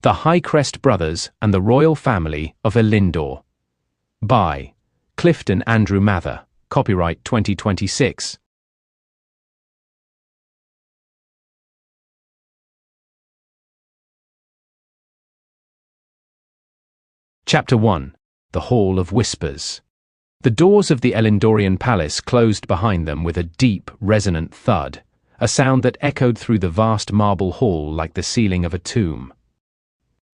The Highcrest Brothers and the Royal Family of Elyndor. By Clifton Andrew Mather. Copyright 2026. Chapter 1. The Hall of Whispers. The doors of the Elyndorian palace closed behind them with a deep, resonant thud, a sound that echoed through the vast marble hall like the ceiling of a tomb.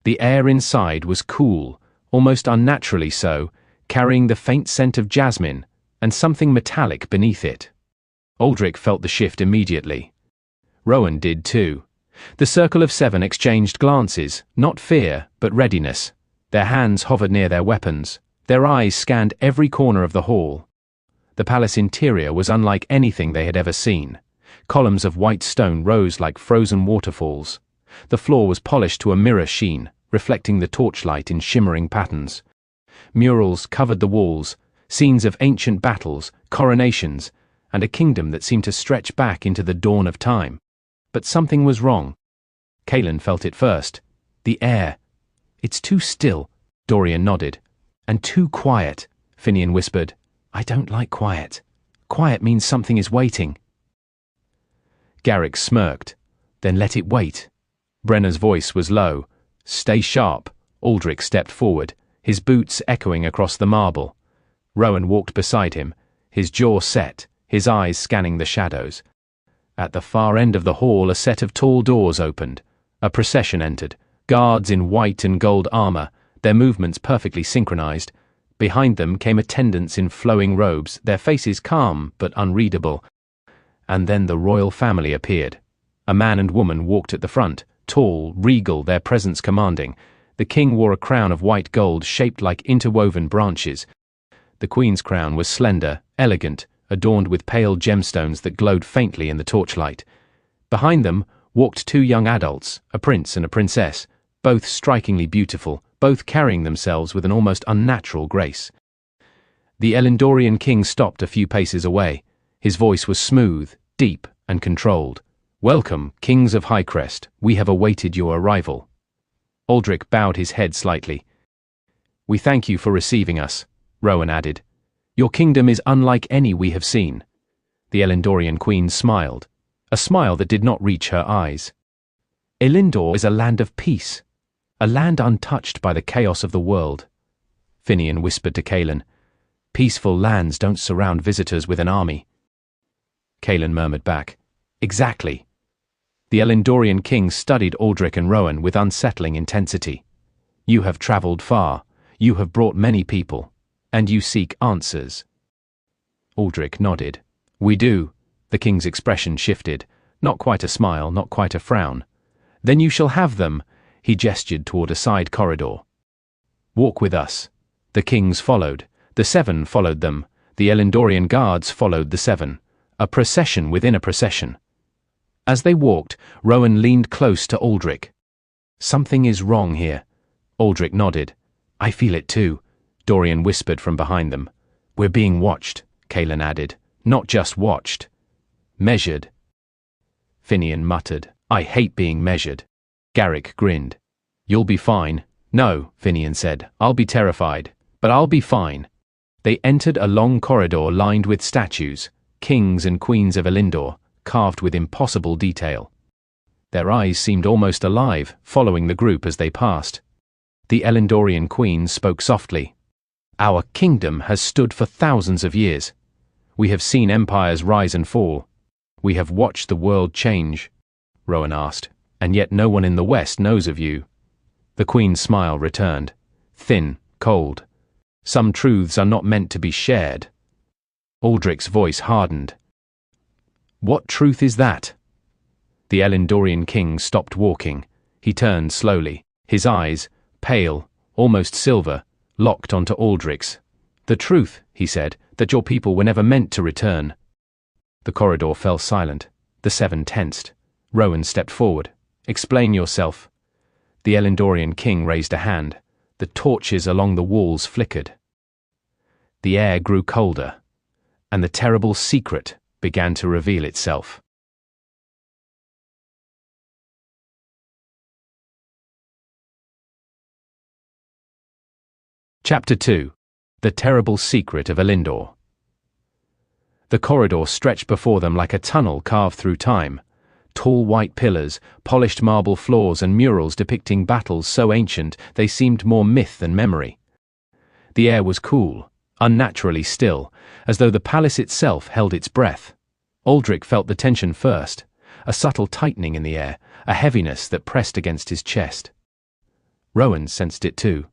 The air inside was cool, almost unnaturally so, carrying the faint scent of jasmine and something metallic beneath it. Aldrich felt the shift immediately. Rowan did too. The circle of 7 exchanged glances, not fear, but readiness. Their hands hovered near their weapons. Their eyes scanned every corner of the hall. The palace interior was unlike anything they had ever seen. Columns of white stone rose like frozen waterfalls. The floor was polished to a mirror sheen, reflecting the torchlight in shimmering patterns. Murals covered the walls, scenes of ancient battles, coronations, and a kingdom that seemed to stretch back into the dawn of time. But something was wrong. Kaelin felt it first. The air. "It's too still," Dorian nodded. "And too quiet," Finian whispered. "I don't like quiet. Quiet means something is waiting." Garrick smirked. "Then let it wait." Brenner's voice was low. "Stay sharp." Aldrich stepped forward, his boots echoing across the marble. Rowan walked beside him, his jaw set, his eyes scanning the shadows. At the far end of the hall, a set of tall doors opened. A procession entered, guards in white and gold armor, their movements perfectly synchronized. Behind them came attendants in flowing robes, their faces calm but unreadable. And then the royal family appeared. A man and woman walked at the front, tall, regal, their presence commanding. The king wore a crown of white gold shaped like interwoven branches. The queen's crown was slender, elegant, adorned with pale gemstones that glowed faintly in the torchlight. Behind them walked 2 young adults, a prince and a princess, both strikingly beautiful, both carrying themselves with an almost unnatural grace. The Elyndorian king stopped a few paces away. His voice was smooth, deep, and controlled. "Welcome, kings of Highcrest. We have awaited your arrival." Aldrich bowed his head slightly. "We thank you for receiving us," Rowan added. "Your kingdom is unlike any we have seen." The Elyndorian queen smiled, a smile that did not reach her eyes. "Elyndor is a land of peace, a land untouched by the chaos of the world." Finian whispered to Kaelin. "Peaceful lands don't surround visitors with an army." Kaelin murmured back, "Exactly." The Elyndorian king studied Aldrich and Rowan with unsettling intensity. "You have traveled far, you have brought many people, and you seek answers." Aldrich nodded. "We do." The king's expression shifted, not quite a smile, not quite a frown. "Then you shall have them." He gestured toward a side corridor. "Walk with us." The kings followed. The 7 followed them. The Elyndorian guards followed the 7. A procession within a procession. As they walked, Rowan leaned close to Aldrich. "Something is wrong here." Aldrich nodded. "I feel it too," Dorian whispered from behind them. "We're being watched," Kaelin added. "Not just watched. Measured." Finian muttered, "I hate being measured." Garrick grinned. "You'll be fine." "No," Finian said. "I'll be terrified. But I'll be fine." They entered a long corridor lined with statues, kings and queens of Elyndor, carved with impossible detail. Their eyes seemed almost alive, following the group as they passed. The Elyndorian queen spoke softly. "Our kingdom has stood for thousands of years. We have seen empires rise and fall. We have watched the world change." Rowan asked, "And yet no one in the West knows of you." The queen's smile returned, thin, cold. "Some truths are not meant to be shared." Aldrich's voice hardened. "What truth is that?" The Elyndorian king stopped walking. He turned slowly, his eyes, pale, almost silver, locked onto Aldrich's. "The truth," he said, "that your people were never meant to return." The corridor fell silent. The 7 tensed. Rowan stepped forward. "Explain yourself." The Elyndorian king raised a hand. The torches along the walls flickered. The air grew colder, and the terrible secret began to reveal itself. Chapter 2. The Terrible Secret of Elyndor. The corridor stretched before them like a tunnel carved through time. Tall white pillars, polished marble floors and murals depicting battles so ancient they seemed more myth than memory. The air was cool, unnaturally still, as though the palace itself held its breath. Aldrich felt the tension first, a subtle tightening in the air, a heaviness that pressed against his chest. Rowan sensed it too.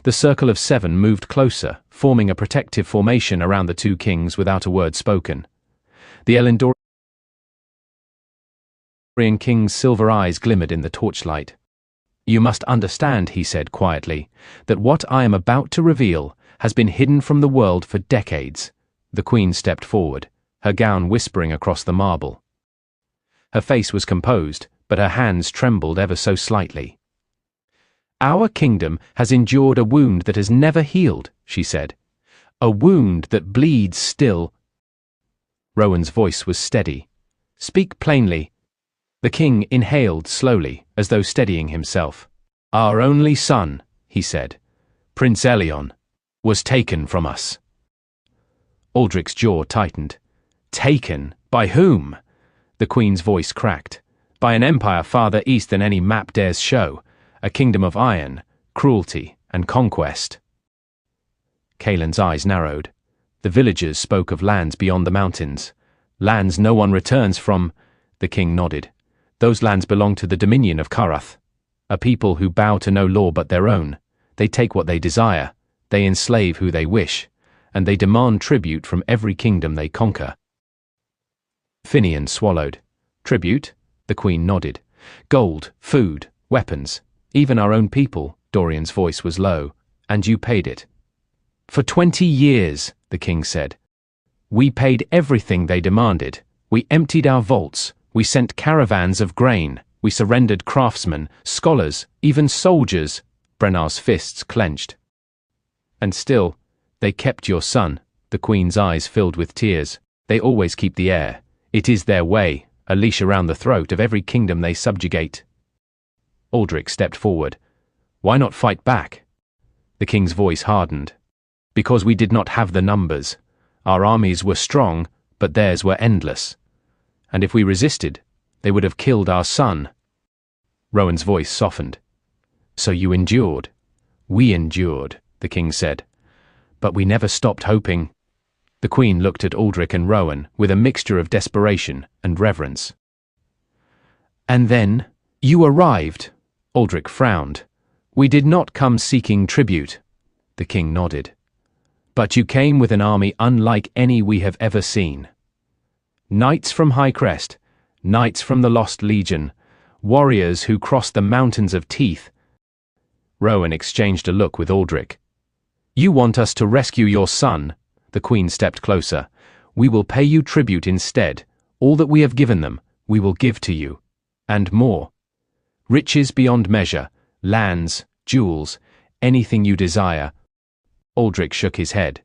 The circle of 7 moved closer, forming a protective formation around the 2 kings without a word spoken. The Elyndorian king's silver eyes glimmered in the torchlight. "You must understand," he said quietly, "that what I am about to reveal has been hidden from the world for decades." The queen stepped forward, her gown whispering across the marble. Her face was composed, but her hands trembled ever so slightly. "Our kingdom has endured a wound that has never healed," she said. "A wound that bleeds still." Rowan's voice was steady. "Speak plainly." The king inhaled slowly, as though steadying himself. "Our only son," he said, "Prince Elyndor, was taken from us." Aldrich's jaw tightened. "Taken? By whom?" The queen's voice cracked. "By an empire farther east than any map dares show. A kingdom of iron, cruelty, and conquest." Kaelin's eyes narrowed. The villagers spoke of lands beyond the mountains. Lands no one returns from. The king nodded. "Those lands belong to the dominion of Karath, a people who bow to no law but their own. They take what they desire, they enslave who they wish, and they demand tribute from every kingdom they conquer." Finian swallowed. "Tribute?" The queen nodded. "Gold, food, weapons, even our own people." Dorian's voice was low. "And you paid it." "For 20 years, the king said. "We paid everything they demanded. We emptied our vaults. We sent caravans of grain. We surrendered craftsmen, scholars, even soldiers." Brennar's fists clenched. "And still, they kept your son." The queen's eyes filled with tears. "They always keep the heir. It is their way, a leash around the throat of every kingdom they subjugate." Aldrich stepped forward. "Why not fight back?" The king's voice hardened. "Because we did not have the numbers. Our armies were strong, but theirs were endless. And if we resisted, they would have killed our son." Rowan's voice softened. "So you endured." "We endured," the king said. "But we never stopped hoping." The queen looked at Aldrich and Rowan with a mixture of desperation and reverence. "And then, you arrived." Aldrich frowned. "We did not come seeking tribute." The king nodded. "But you came with an army unlike any we have ever seen. Knights from Highcrest, knights from the Lost Legion, warriors who crossed the mountains of teeth." Rowan exchanged a look with Aldrich. "You want us to rescue your son?" The queen stepped closer. "We will pay you tribute instead. All that we have given them, we will give to you. And more. Riches beyond measure, lands, jewels, anything you desire." Aldrich shook his head.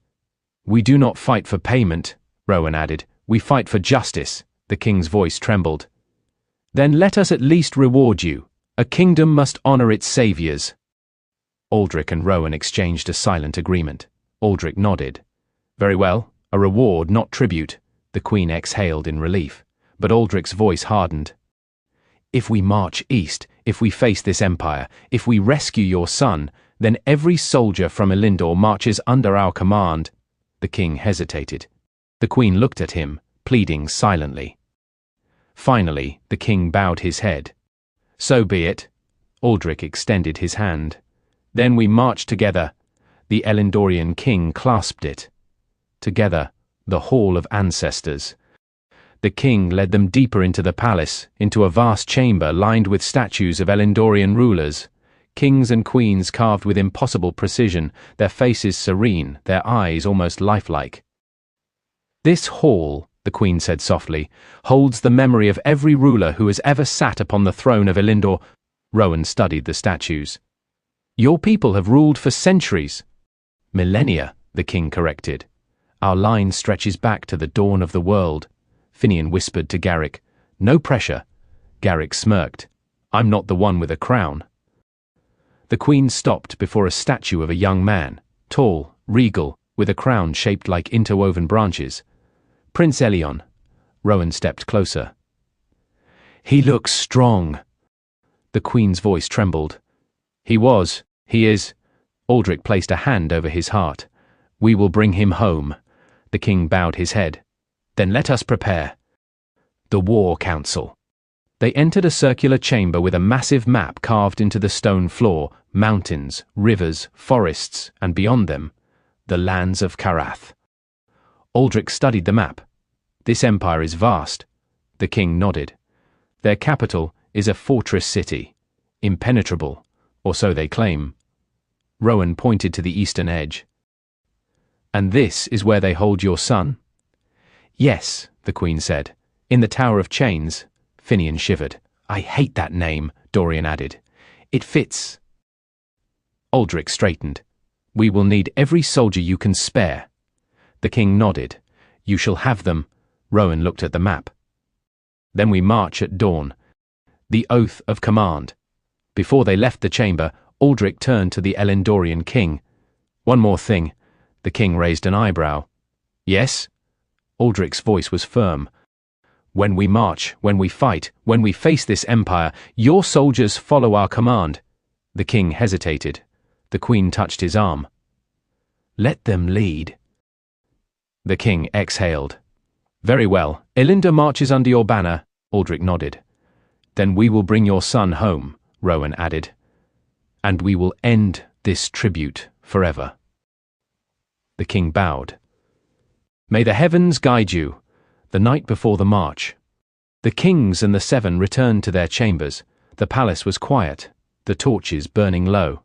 "We do not fight for payment," Rowan added. "We fight for justice." The king's voice trembled. "Then let us at least reward you. A kingdom must honor its saviors." Aldrich and Rowan exchanged a silent agreement. Aldrich nodded. "Very well, a reward, not tribute." The queen exhaled in relief, but Aldrich's voice hardened. "If we march east, if we face this empire, if we rescue your son, then every soldier from Elyndor marches under our command." The king hesitated. The queen looked at him, pleading silently. Finally, the king bowed his head. "So be it." Aldrich extended his hand. "Then we march together." The Elyndorian king clasped it. Together, the Hall of Ancestors. The king led them deeper into the palace, into a vast chamber lined with statues of Elyndorian rulers. Kings and queens carved with impossible precision, their faces serene, their eyes almost lifelike. "This hall," the queen said softly, "holds the memory of every ruler who has ever sat upon the throne of Elyndor." Rowan studied the statues. "Your people have ruled for centuries." "Millennia," the king corrected. "Our line stretches back to the dawn of the world." Finian whispered to Garrick. "No pressure." Garrick smirked. "I'm not the one with a crown." The queen stopped before a statue of a young man. tall, regal, with a crown shaped like interwoven branches. Prince Elyndor. Rowan stepped closer. He looks strong. The Queen's voice trembled. He is. Aldrich placed a hand over his heart. We will bring him home. The king bowed his head. Then let us prepare. The War Council. They entered a circular chamber with a massive map carved into the stone floor, mountains, rivers, forests, and beyond them, the lands of Karath. Aldrich studied the map. This empire is vast. The king nodded. Their capital is a fortress city, impenetrable, or so they claim. Rowan pointed to the eastern edge. And this is where they hold your son? Yes, the Queen said. In the Tower of Chains. Finian shivered. I hate that name, Dorian added. It fits. Aldrich straightened. We will need every soldier you can spare. The king nodded. You shall have them. Rowan looked at the map. Then we march at dawn. The oath of command. Before they left the chamber, Aldrich turned to the Elyndorian king. One more thing. The king raised an eyebrow. Yes? Aldrich's voice was firm. When we march, when we fight, when we face this empire, your soldiers follow our command. The king hesitated. The Queen touched his arm. Let them lead. The king exhaled. Very well. Elyndor marches under your banner. Aldrich nodded. Then we will bring your son home, Rowan added. And we will end this tribute forever. The king bowed. May the heavens guide you. The night before the march. The kings and the seven returned to their chambers. The palace was quiet, the torches burning low.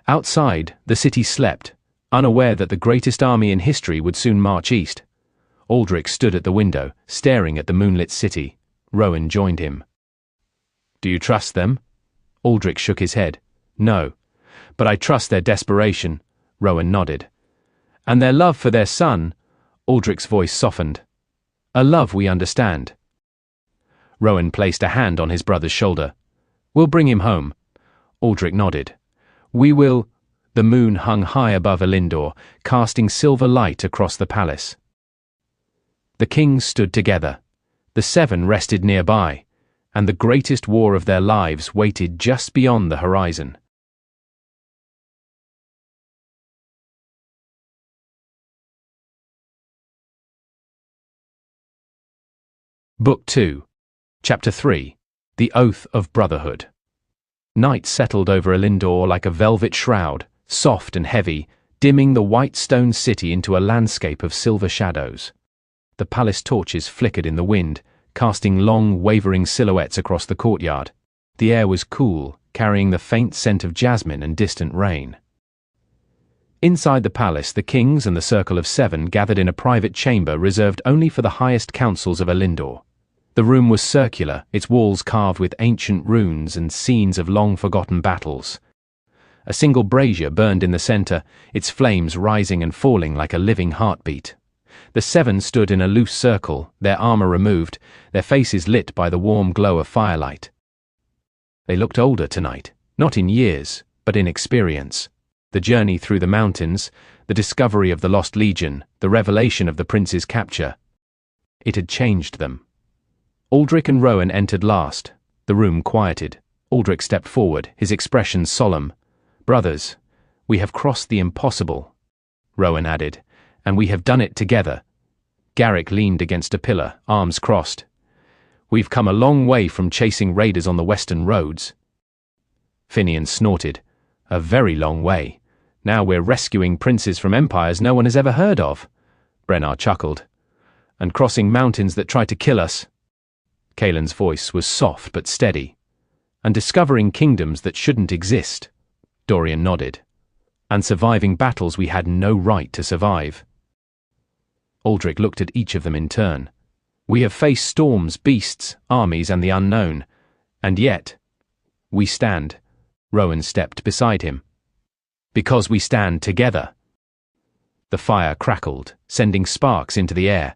Outside, the city slept, unaware that the greatest army in history would soon march east. Aldrich stood at the window, staring at the moonlit city. Rowan joined him. Do you trust them? Aldrich shook his head. No, but I trust their desperation. Rowan nodded. And their love for their son. Aldrich's voice softened. A love we understand. Rowan placed a hand on his brother's shoulder. We'll bring him home. Aldrich nodded. We will. The moon hung high above Elyndor, casting silver light across the palace. The kings stood together. The seven rested nearby, and the greatest war of their lives waited just beyond the horizon. Book 2, Chapter 3, The Oath of Brotherhood. Night settled over Elyndor like a velvet shroud, soft and heavy, dimming the white stone city into a landscape of silver shadows. The palace torches flickered in the wind, casting long, wavering silhouettes across the courtyard. The air was cool, carrying the faint scent of jasmine and distant rain. Inside the palace, the kings and the Circle of Seven gathered in a private chamber reserved only for the highest councils of Elyndor. The room was circular, its walls carved with ancient runes and scenes of long-forgotten battles. A single brazier burned in the center, its flames rising and falling like a living heartbeat. The seven stood in a loose circle, their armor removed, their faces lit by the warm glow of firelight. They looked older tonight, not in years, but in experience. The journey through the mountains, the discovery of the lost legion, the revelation of the prince's capture. It had changed them. Aldrich and Rowan entered last. The room quieted. Aldrich stepped forward, his expression solemn. Brothers, we have crossed the impossible, Rowan added, and we have done it together. Garrick leaned against a pillar, arms crossed. We've come a long way from chasing raiders on the western roads. Finian snorted. A very long way. Now we're rescuing princes from empires no one has ever heard of. Brennar chuckled. And crossing mountains that try to kill us. Kaelin's voice was soft but steady. And discovering kingdoms that shouldn't exist. Dorian nodded. And surviving battles we had no right to survive. Aldrich looked at each of them in turn. We have faced storms, beasts, armies, and the unknown. And yet, we stand. Rowan stepped beside him. Because we stand together. The fire crackled, sending sparks into the air.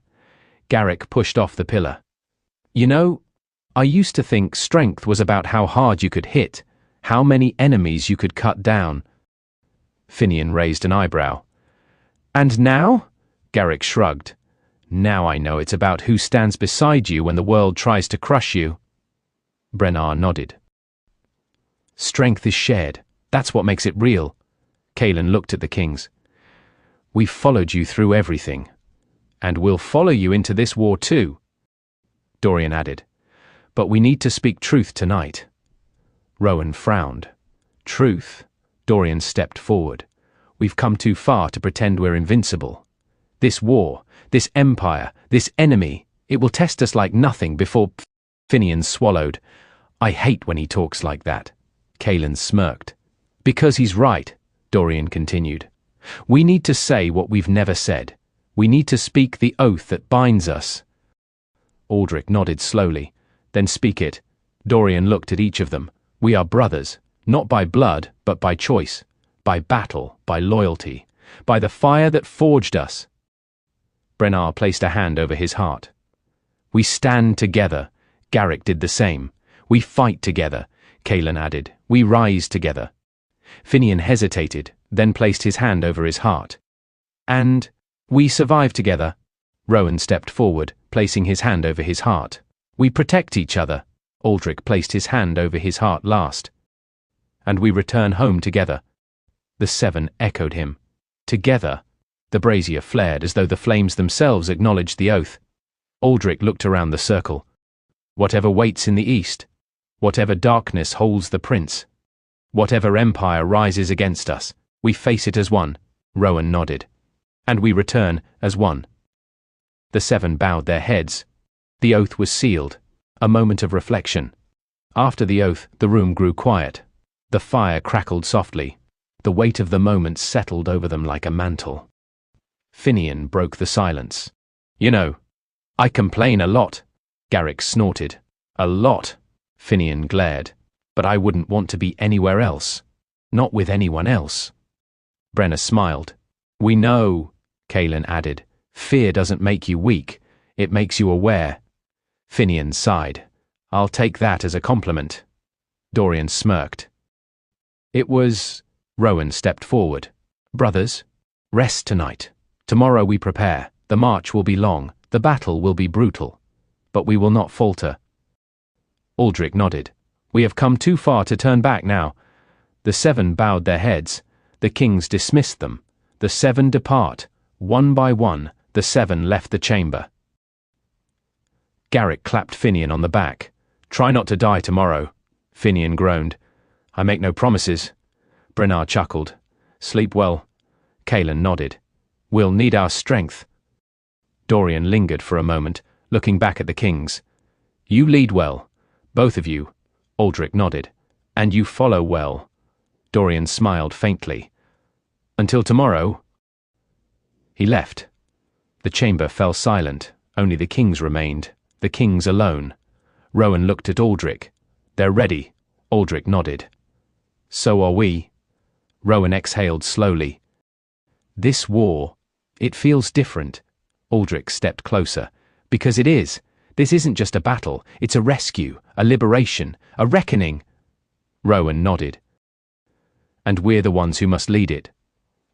Garrick pushed off the pillar. You know, I used to think strength was about how hard you could hit, how many enemies you could cut down. Finian raised an eyebrow. And now? Garrick shrugged. Now I know it's about who stands beside you when the world tries to crush you. Brennar nodded. Strength is shared. That's what makes it real. Kaelin looked at the kings. We've followed you through everything. And we'll follow you into this war too. Dorian added. But we need to speak truth tonight. Rowan frowned. Truth? Dorian stepped forward. We've come too far to pretend we're invincible. This war, this empire, this enemy, it will test us like nothing before... Finian swallowed. I hate when he talks like that. Kaelin smirked. Because he's right, Dorian continued. We need to say what we've never said. We need to speak the oath that binds us. Aldrich nodded slowly. Then speak it. Dorian looked at each of them. We are brothers, not by blood, but by choice, by battle, by loyalty, by the fire that forged us. Brennar placed a hand over his heart. We stand together. Garrick did the same. We fight together, Kaelin added. We rise together. Finian hesitated, then placed his hand over his heart. And we survive together. Rowan stepped forward, placing his hand over his heart. We protect each other. Aldrich placed his hand over his heart last. And we return home together. The seven echoed him. Together. The brazier flared as though the flames themselves acknowledged the oath. Aldrich looked around the circle. Whatever waits in the east, whatever darkness holds the prince, whatever empire rises against us, we face it as one. Rowan nodded. And we return as one. The seven bowed their heads. The oath was sealed. A moment of reflection. After the oath, the room grew quiet. The fire crackled softly. The weight of the moment settled over them like a mantle. Finian broke the silence. You know, I complain a lot. Garrick snorted. A lot. Finian glared. But I wouldn't want to be anywhere else. Not with anyone else. Brennar smiled. We know, Kaelin added. Fear doesn't make you weak. It makes you aware. Finian sighed. I'll take that as a compliment. Dorian smirked. It was... Rowan stepped forward. Brothers, rest tonight. Tomorrow we prepare. The march will be long. The battle will be brutal. But we will not falter. Aldrich nodded. We have come too far to turn back now. The seven bowed their heads. The kings dismissed them. The seven depart. One by one, the seven left the chamber. Garrick clapped Finian on the back. Try not to die tomorrow. Finian groaned. I make no promises. Brennar chuckled. Sleep well. Kaelin nodded. We'll need our strength. Dorian lingered for a moment, looking back at the kings. You lead well. Both of you. Aldrich nodded. And you follow well. Dorian smiled faintly. Until tomorrow. He left. The chamber fell silent. Only the kings remained. The kings alone. Rowan looked at Aldrich. They're ready. Aldrich nodded. So are we. Rowan exhaled slowly. This war, it feels different. Aldrich stepped closer. Because it is. This isn't just a battle. It's a rescue, a liberation, a reckoning. Rowan nodded. And we're the ones who must lead it.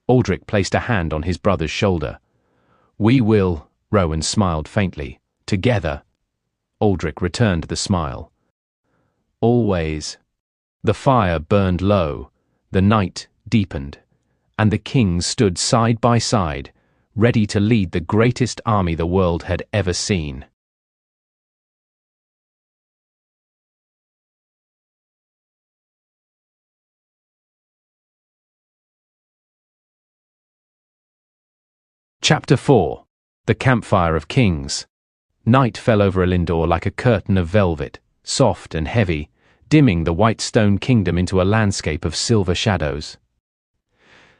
Aldrich placed a hand on his brother's shoulder. We will, Rowan smiled faintly. Together. Aldrich returned the smile. Always. The fire burned low, the night deepened, and the kings stood side by side, ready to lead the greatest army the world had ever seen. Chapter 4. The Campfire of Kings. Night fell over Elyndor like a curtain of velvet, soft and heavy, dimming the white stone kingdom into a landscape of silver shadows.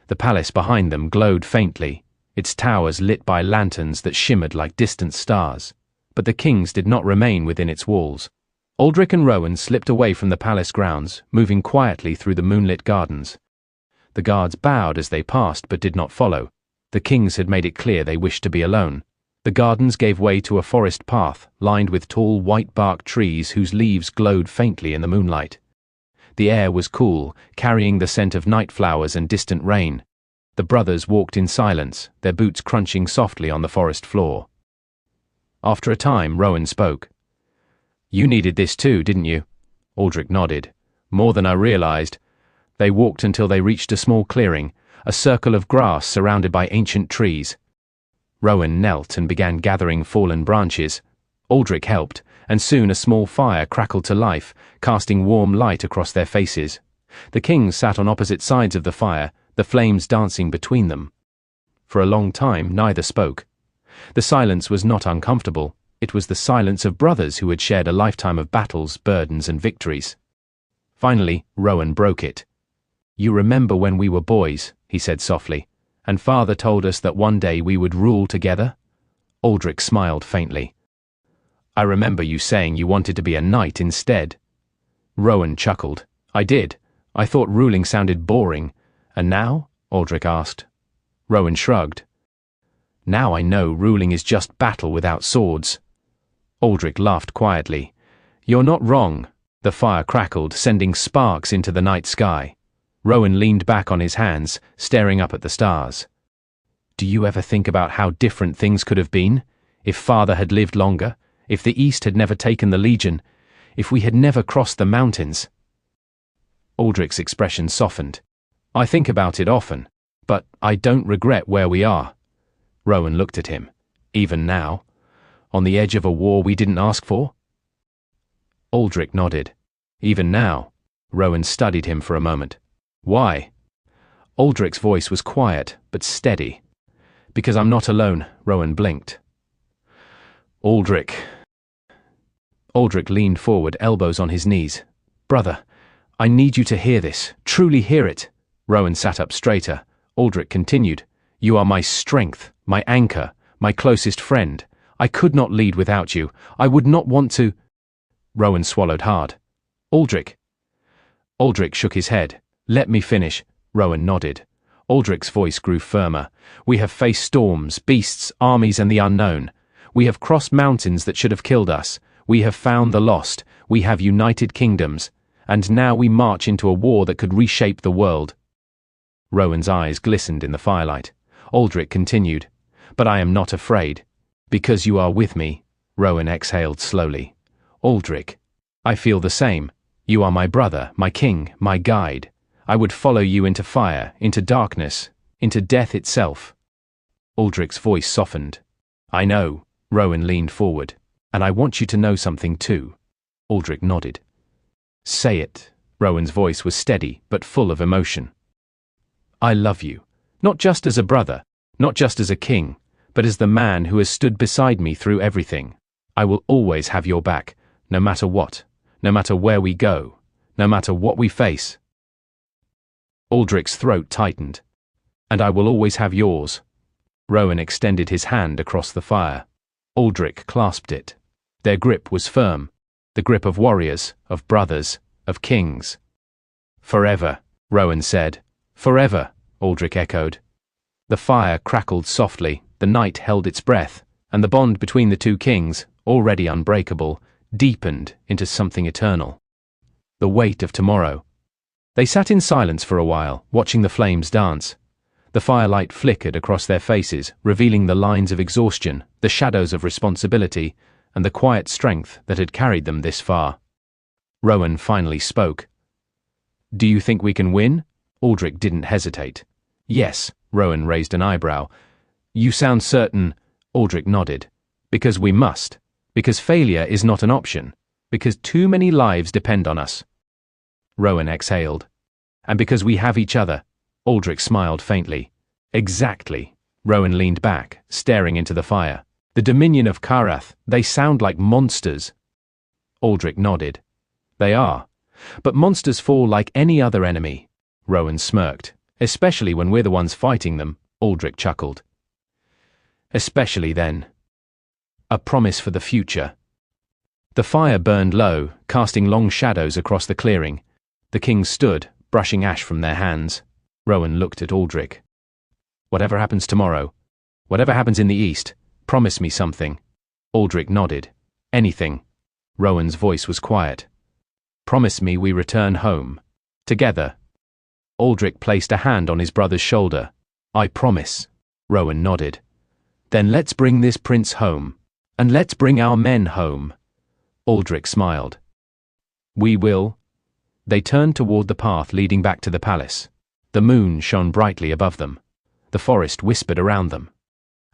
The palace behind them glowed faintly, its towers lit by lanterns that shimmered like distant stars, but the kings did not remain within its walls. Aldrich and Rowan slipped away from the palace grounds, moving quietly through the moonlit gardens. The guards bowed as they passed but did not follow. The kings had made it clear they wished to be alone. The gardens gave way to a forest path, lined with tall white-barked trees whose leaves glowed faintly in the moonlight. The air was cool, carrying the scent of night flowers and distant rain. The brothers walked in silence, their boots crunching softly on the forest floor. After a time, Rowan spoke. "You needed this too, didn't you?" Aldrich nodded. "More than I realized." They walked until they reached a small clearing, a circle of grass surrounded by ancient trees. Rowan knelt and began gathering fallen branches. Aldrich helped, and soon a small fire crackled to life, casting warm light across their faces. The kings sat on opposite sides of the fire, the flames dancing between them. For a long time, neither spoke. The silence was not uncomfortable. It was the silence of brothers who had shared a lifetime of battles, burdens, and victories. Finally, Rowan broke it. "You remember when we were boys," he said softly, "and Father told us that one day we would rule together?" Aldrich smiled faintly. "I remember you saying you wanted to be a knight instead." Rowan chuckled. "I did. I thought ruling sounded boring. And now?" Aldrich asked. Rowan shrugged. "Now I know ruling is just battle without swords." Aldrich laughed quietly. "You're not wrong." The fire crackled, sending sparks into the night sky. Rowan leaned back on his hands, staring up at the stars. "Do you ever think about how different things could have been? If Father had lived longer, if the East had never taken the Legion, if we had never crossed the mountains?" Aldrich's expression softened. "I think about it often, but I don't regret where we are." Rowan looked at him. "Even now? On the edge of a war we didn't ask for?" Aldrich nodded. "Even now." Rowan studied him for a moment. "Why?" Aldrich's voice was quiet, but steady. "Because I'm not alone," Rowan blinked. "Aldrich." Aldrich leaned forward, elbows on his knees. "Brother, I need you to hear this, truly hear it." Rowan sat up straighter. Aldrich continued. "You are my strength, my anchor, my closest friend. I could not lead without you. I would not want to—" Rowan swallowed hard. "Aldrich." Aldrich shook his head. "Let me finish." Rowan nodded. Aldrich's voice grew firmer. "We have faced storms, beasts, armies, and the unknown. We have crossed mountains that should have killed us. We have found the lost. We have united kingdoms. And now we march into a war that could reshape the world." Rowan's eyes glistened in the firelight. Aldrich continued. "But I am not afraid. Because you are with me." Rowan exhaled slowly. "Aldrich, I feel the same. You are my brother, my king, my guide. I would follow you into fire, into darkness, into death itself." Aldrich's voice softened. "I know." Rowan leaned forward. "And I want you to know something too." Aldrich nodded. "Say it." Rowan's voice was steady, but full of emotion. "I love you. Not just as a brother, not just as a king, but as the man who has stood beside me through everything. I will always have your back, no matter what, no matter where we go, no matter what we face." Aldrich's throat tightened. "And I will always have yours." Rowan extended his hand across the fire. Aldrich clasped it. Their grip was firm, the grip of warriors, of brothers, of kings. "Forever," Rowan said. "Forever," Aldrich echoed. The fire crackled softly, the night held its breath, and the bond between the two kings, already unbreakable, deepened into something eternal. The weight of tomorrow. They sat in silence for a while, watching the flames dance. The firelight flickered across their faces, revealing the lines of exhaustion, the shadows of responsibility, and the quiet strength that had carried them this far. Rowan finally spoke. "Do you think we can win?" Aldrich didn't hesitate. "Yes." Rowan raised an eyebrow. "You sound certain." Aldrich nodded. "Because we must. Because failure is not an option. Because too many lives depend on us." Rowan exhaled. "And because we have each other." Aldrich smiled faintly. "Exactly." Rowan leaned back, staring into the fire. "The Dominion of Karath, they sound like monsters." Aldrich nodded. "They are. But monsters fall like any other enemy." Rowan smirked. "Especially when we're the ones fighting them." Aldrich chuckled. "Especially then." A promise for the future. The fire burned low, casting long shadows across the clearing. The kings stood, brushing ash from their hands. Rowan looked at Aldrich. "Whatever happens tomorrow, whatever happens in the East, promise me something." Aldrich nodded. "Anything." Rowan's voice was quiet. "Promise me we return home. Together." Aldrich placed a hand on his brother's shoulder. I promise. Rowan nodded. Then let's bring this prince home. And let's bring our men home. Aldrich smiled. We will. They turned toward the path leading back to the palace. The moon shone brightly above them. The forest whispered around them.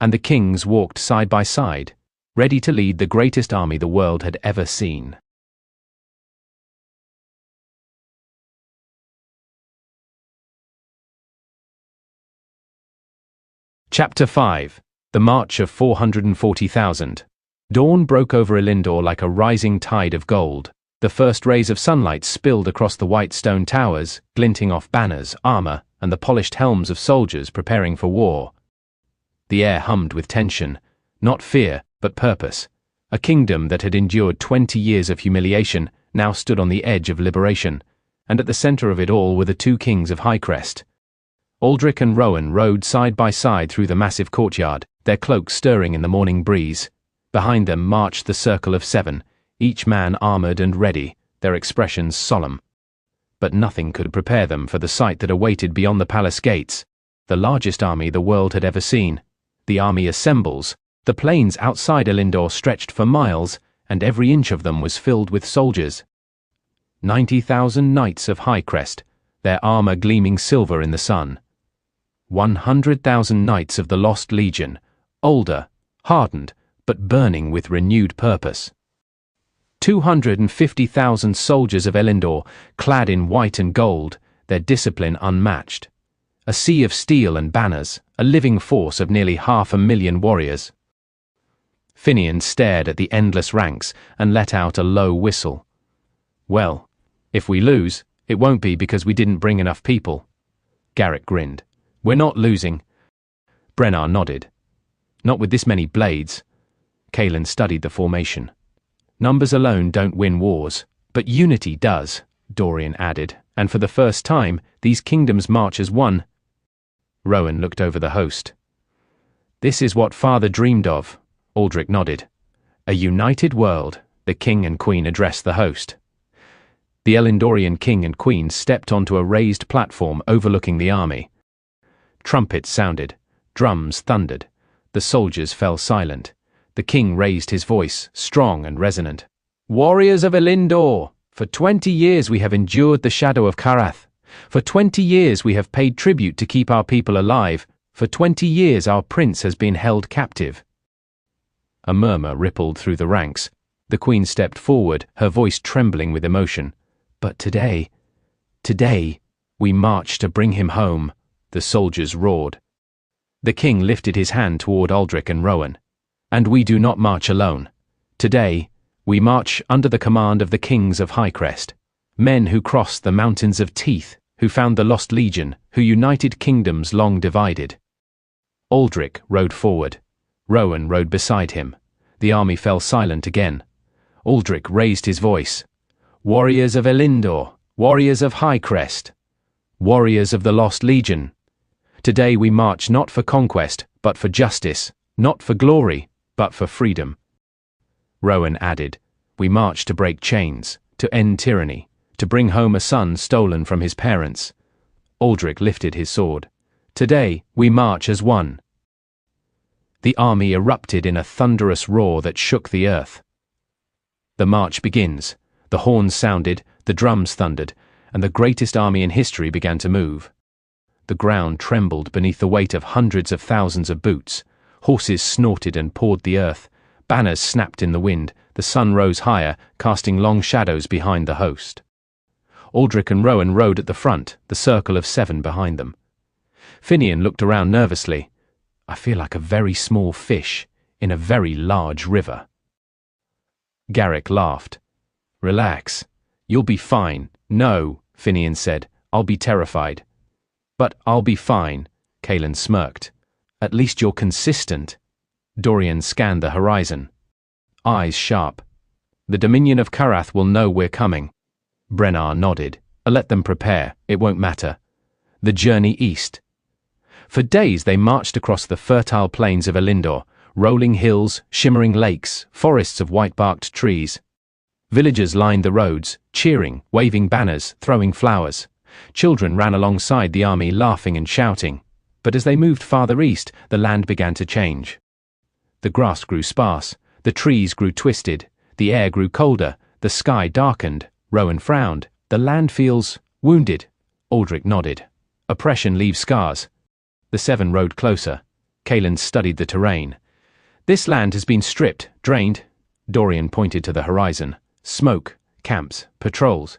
And the kings walked side by side, ready to lead the greatest army the world had ever seen. Chapter 5. The March of 440,000. Dawn broke over Elyndor like a rising tide of gold. The first rays of sunlight spilled across the white stone towers, glinting off banners, armor, and the polished helms of soldiers preparing for war. The air hummed with tension, not fear, but purpose. A kingdom that had endured 20 years of humiliation now stood on the edge of liberation, and at the center of it all were the two kings of Highcrest. Aldrich and Rowan rode side by side through the massive courtyard, their cloaks stirring in the morning breeze. Behind them marched the Circle of Seven, each man armored and ready, their expressions solemn. But nothing could prepare them for the sight that awaited beyond the palace gates, the largest army the world had ever seen. The army assembles. The plains outside Elyndor stretched for miles, and every inch of them was filled with soldiers. 90,000 knights of Highcrest, their armor gleaming silver in the sun. 100,000 knights of the Lost Legion, older, hardened, but burning with renewed purpose. 250,000 soldiers of Elyndor, clad in white and gold, their discipline unmatched. A sea of steel and banners, a living force of nearly 500,000 warriors. Finian stared at the endless ranks and let out a low whistle. Well, if we lose, it won't be because we didn't bring enough people. Garrett grinned. We're not losing. Brennar nodded. Not with this many blades. Kaelin studied the formation. Numbers alone don't win wars, but unity does, Dorian added, and for the first time, these kingdoms march as one. Rowan looked over the host. This is what Father dreamed of, Aldrich nodded. A united world, the king and queen addressed the host. The Elyndorian king and queen stepped onto a raised platform overlooking the army. Trumpets sounded, drums thundered, the soldiers fell silent. The king raised his voice, strong and resonant. Warriors of Elyndor, for 20 years we have endured the shadow of Karath. For 20 years we have paid tribute to keep our people alive. For 20 years our prince has been held captive. A murmur rippled through the ranks. The queen stepped forward, her voice trembling with emotion. But today, we march to bring him home, the soldiers roared. The king lifted his hand toward Aldrich and Rowan. And we do not march alone. Today, we march under the command of the kings of Highcrest, men who crossed the mountains of Teeth, who found the Lost Legion, who united kingdoms long divided. Aldrich rode forward. Rowan rode beside him. The army fell silent again. Aldrich raised his voice. Warriors of Elyndor, warriors of Highcrest, warriors of the Lost Legion. Today we march not for conquest, but for justice, not for glory, but for freedom. Rowan added, we march to break chains, to end tyranny, to bring home a son stolen from his parents. Aldrich lifted his sword. Today we march as one. The army erupted in a thunderous roar that shook the earth. The march begins. The horns sounded, the drums thundered, and the greatest army in history began to move. The ground trembled beneath the weight of hundreds of thousands of boots. Horses snorted and pawed the earth. Banners snapped in the wind. The sun rose higher, casting long shadows behind the host. Aldrich and Rowan rode at the front, the Circle of Seven behind them. Finian looked around nervously. I feel like a very small fish in a very large river. Garrick laughed. Relax. You'll be fine. No, Finian said. I'll be terrified. But I'll be fine, Kaelin smirked. At least you're consistent. Dorian scanned the horizon. Eyes sharp. The Dominion of Karath will know we're coming. Brennar nodded. Let them prepare. It won't matter. The journey east. For days they marched across the fertile plains of Elyndor, rolling hills, shimmering lakes, forests of white-barked trees. Villagers lined the roads, cheering, waving banners, throwing flowers. Children ran alongside the army laughing and shouting. But as they moved farther east, the land began to change. The grass grew sparse, the trees grew twisted, the air grew colder, the sky darkened. Rowan frowned. The land feels wounded. Aldrich nodded. Oppression leaves scars. The seven rode closer. Kaelin studied the terrain. This land has been stripped, drained. Dorian pointed to the horizon. Smoke, camps, patrols.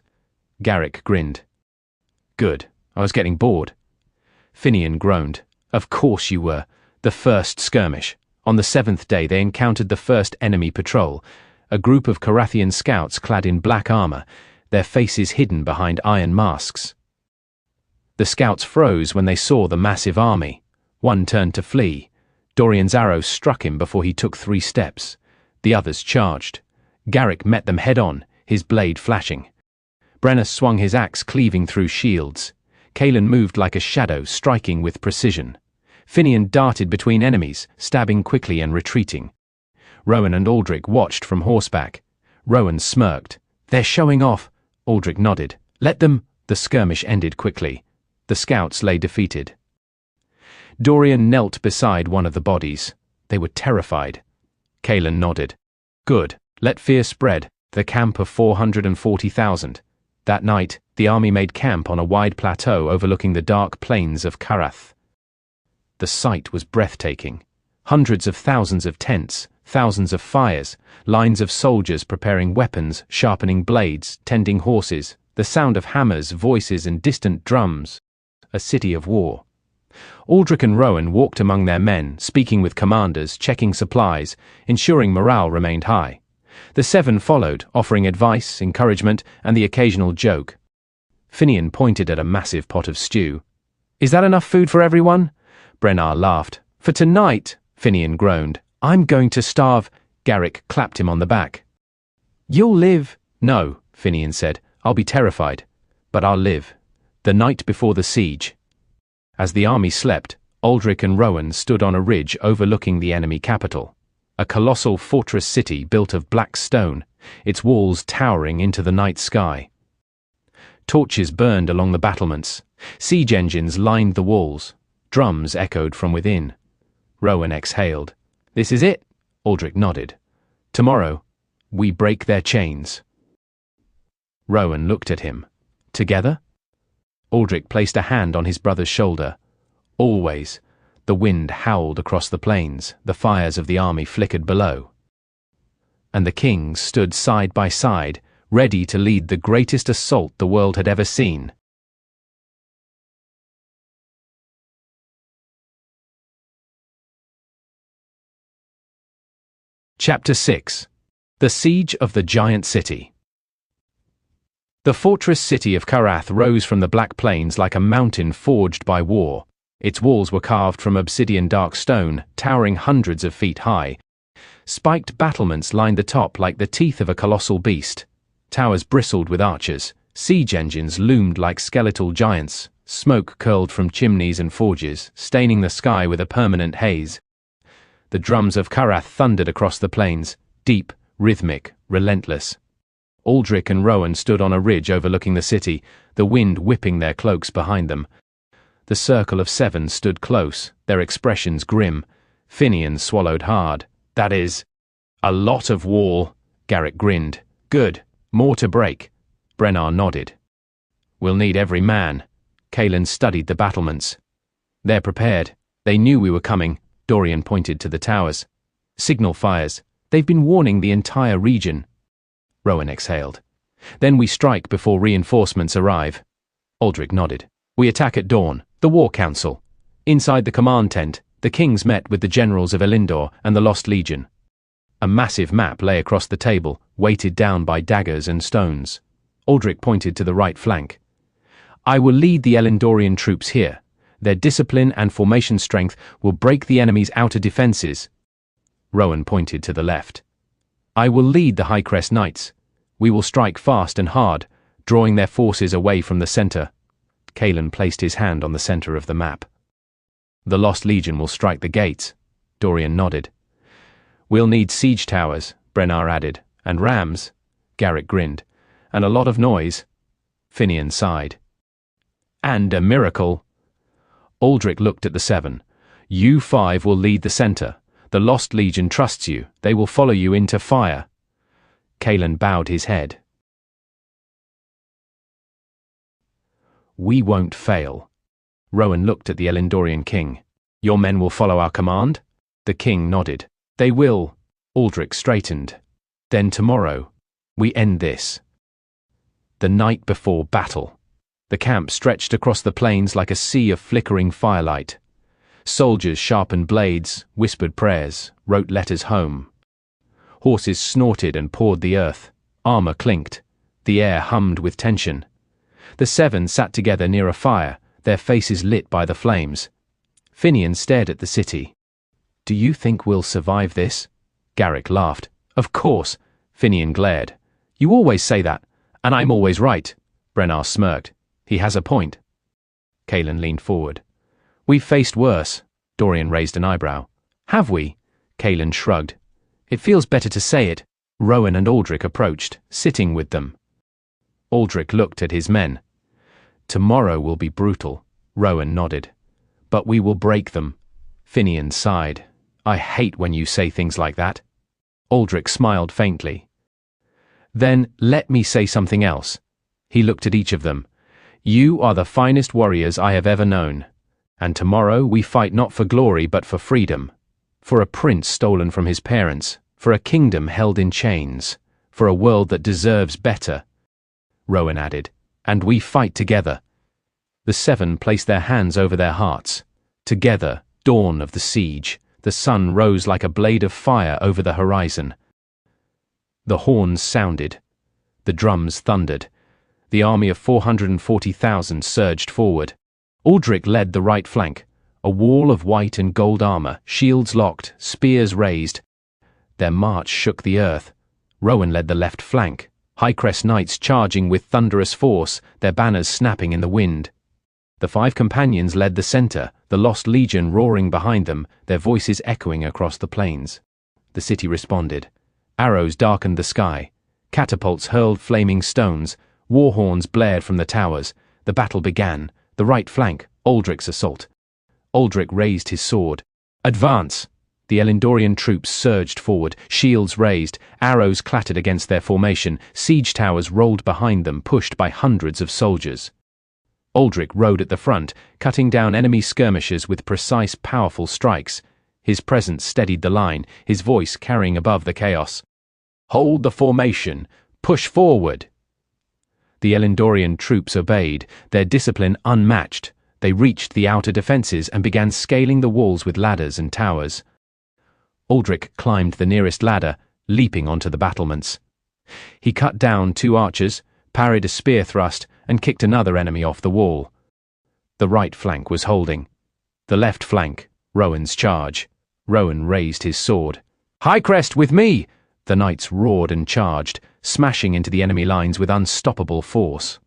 Garrick grinned. Good. I was getting bored. Finian groaned. Of course you were. The first skirmish. On the 7th day they encountered the first enemy patrol, a group of Carathian scouts clad in black armor, their faces hidden behind iron masks. The scouts froze when they saw the massive army. One turned to flee. Dorian's arrow struck him before he took 3 steps. The others charged. Garrick met them head-on, his blade flashing. Brenna swung his axe cleaving through shields. Kaelin moved like a shadow, striking with precision. Finian darted between enemies, stabbing quickly and retreating. Rowan and Aldrich watched from horseback. Rowan smirked. They're showing off. Aldrich nodded. Let them. The skirmish ended quickly. The scouts lay defeated. Dorian knelt beside one of the bodies. They were terrified. Kaelin nodded. Good. Let fear spread. The camp of 440,000. That night, the army made camp on a wide plateau overlooking the dark plains of Karath. The sight was breathtaking. Hundreds of thousands of tents, thousands of fires, lines of soldiers preparing weapons, sharpening blades, tending horses, the sound of hammers, voices, and distant drums. A city of war. Aldrich and Rowan walked among their men, speaking with commanders, checking supplies, ensuring morale remained high. The seven followed, offering advice, encouragement, and the occasional joke. Finian pointed at a massive pot of stew. Is that enough food for everyone? Brennar laughed. For tonight, Finian groaned. I'm going to starve. Garrick clapped him on the back. You'll live. No, Finian said. I'll be terrified. But I'll live. The night before the siege. As the army slept, Aldrich and Rowan stood on a ridge overlooking the enemy capital. A colossal fortress city built of black stone, its walls towering into the night sky. Torches burned along the battlements. Siege engines lined the walls. Drums echoed from within. Rowan exhaled. This is it? Aldrich nodded. Tomorrow, we break their chains. Rowan looked at him. Together? Aldrich placed a hand on his brother's shoulder. Always. The wind howled across the plains, the fires of the army flickered below. And the kings stood side by side, ready to lead the greatest assault the world had ever seen. Chapter 6. The Siege of the Giant City. The fortress city of Karath rose from the Black Plains like a mountain forged by war. Its walls were carved from obsidian dark stone, towering hundreds of feet high. Spiked battlements lined the top like the teeth of a colossal beast. Towers bristled with archers. Siege engines loomed like skeletal giants. Smoke curled from chimneys and forges, staining the sky with a permanent haze. The drums of Karath thundered across the plains, deep, rhythmic, relentless. Aldrich and Rowan stood on a ridge overlooking the city, the wind whipping their cloaks behind them. The circle of seven stood close, their expressions grim. Finian swallowed hard. That is, a lot of wall. Garrick grinned. Good. More to break. Brennar nodded. We'll need every man. Kaelin studied the battlements. They're prepared. They knew we were coming. Dorian pointed to the towers. Signal fires. They've been warning the entire region. Rowan exhaled. Then we strike before reinforcements arrive. Aldrich nodded. We attack at dawn. The War Council. Inside the command tent, the kings met with the generals of Elyndor and the Lost Legion. A massive map lay across the table, weighted down by daggers and stones. Aldrich pointed to the right flank. I will lead the Elyndorian troops here. Their discipline and formation strength will break the enemy's outer defenses. Rowan pointed to the left. I will lead the Highcrest Knights. We will strike fast and hard, drawing their forces away from the center. Kaelin placed his hand on the center of the map. The Lost Legion will strike the gates. Dorian nodded. We'll need siege towers, Brennar added, and rams. Garrick grinned. And a lot of noise. Finian sighed. And a miracle. Aldrich looked at the seven. You five will lead the center. The Lost Legion trusts you. They will follow you into fire. Cailan bowed his head. We won't fail. Rowan looked at the Elyndorian king. Your men will follow our command? The king nodded. They will. Aldrich straightened. Then tomorrow, we end this. The night before battle. The camp stretched across the plains like a sea of flickering firelight. Soldiers sharpened blades, whispered prayers, wrote letters home. Horses snorted and pawed the earth. Armor clinked. The air hummed with tension. The seven sat together near a fire, their faces lit by the flames. Finian stared at the city. Do you think we'll survive this? Garrick laughed. Of course. Finian glared. You always say that, and I'm always right. Brennar smirked. He has a point. Cailan leaned forward. We've faced worse. Dorian raised an eyebrow. Have we? Cailan shrugged. It feels better to say it. Rowan and Aldrich approached, sitting with them. Aldrich looked at his men. Tomorrow will be brutal. Rowan nodded. But we will break them. Finian sighed. I hate when you say things like that. Aldrich smiled faintly. Then let me say something else. He looked at each of them. You are the finest warriors I have ever known. And tomorrow we fight not for glory but for freedom. For a prince stolen from his parents. For a kingdom held in chains. For a world that deserves better. Rowan added. And we fight together. The seven placed their hands over their hearts. Together, dawn of the siege. The sun rose like a blade of fire over the horizon. The horns sounded. The drums thundered. The army of 440,000 surged forward. Aldrich led the right flank, a wall of white and gold armor, shields locked, spears raised. Their march shook the earth. Rowan led the left flank, Highcrest knights charging with thunderous force, their banners snapping in the wind. The five companions led the center, the Lost Legion roaring behind them, their voices echoing across the plains. The city responded. Arrows darkened the sky. Catapults hurled flaming stones. War horns blared from the towers. The battle began. The right flank, Aldrich's assault. Aldrich raised his sword. Advance! The Elyndorian troops surged forward, shields raised, arrows clattered against their formation, siege towers rolled behind them, pushed by hundreds of soldiers. Aldrich rode at the front, cutting down enemy skirmishers with precise, powerful strikes. His presence steadied the line, his voice carrying above the chaos. Hold the formation! Push forward! The Elyndorian troops obeyed, their discipline unmatched. They reached the outer defences and began scaling the walls with ladders and towers. Aldrich climbed the nearest ladder, leaping onto the battlements. He cut down 2 archers, parried a spear thrust, and kicked another enemy off the wall. The right flank was holding. The left flank, Rowan's charge. Rowan raised his sword. Highcrest with me! The knights roared and charged, smashing into the enemy lines with unstoppable force.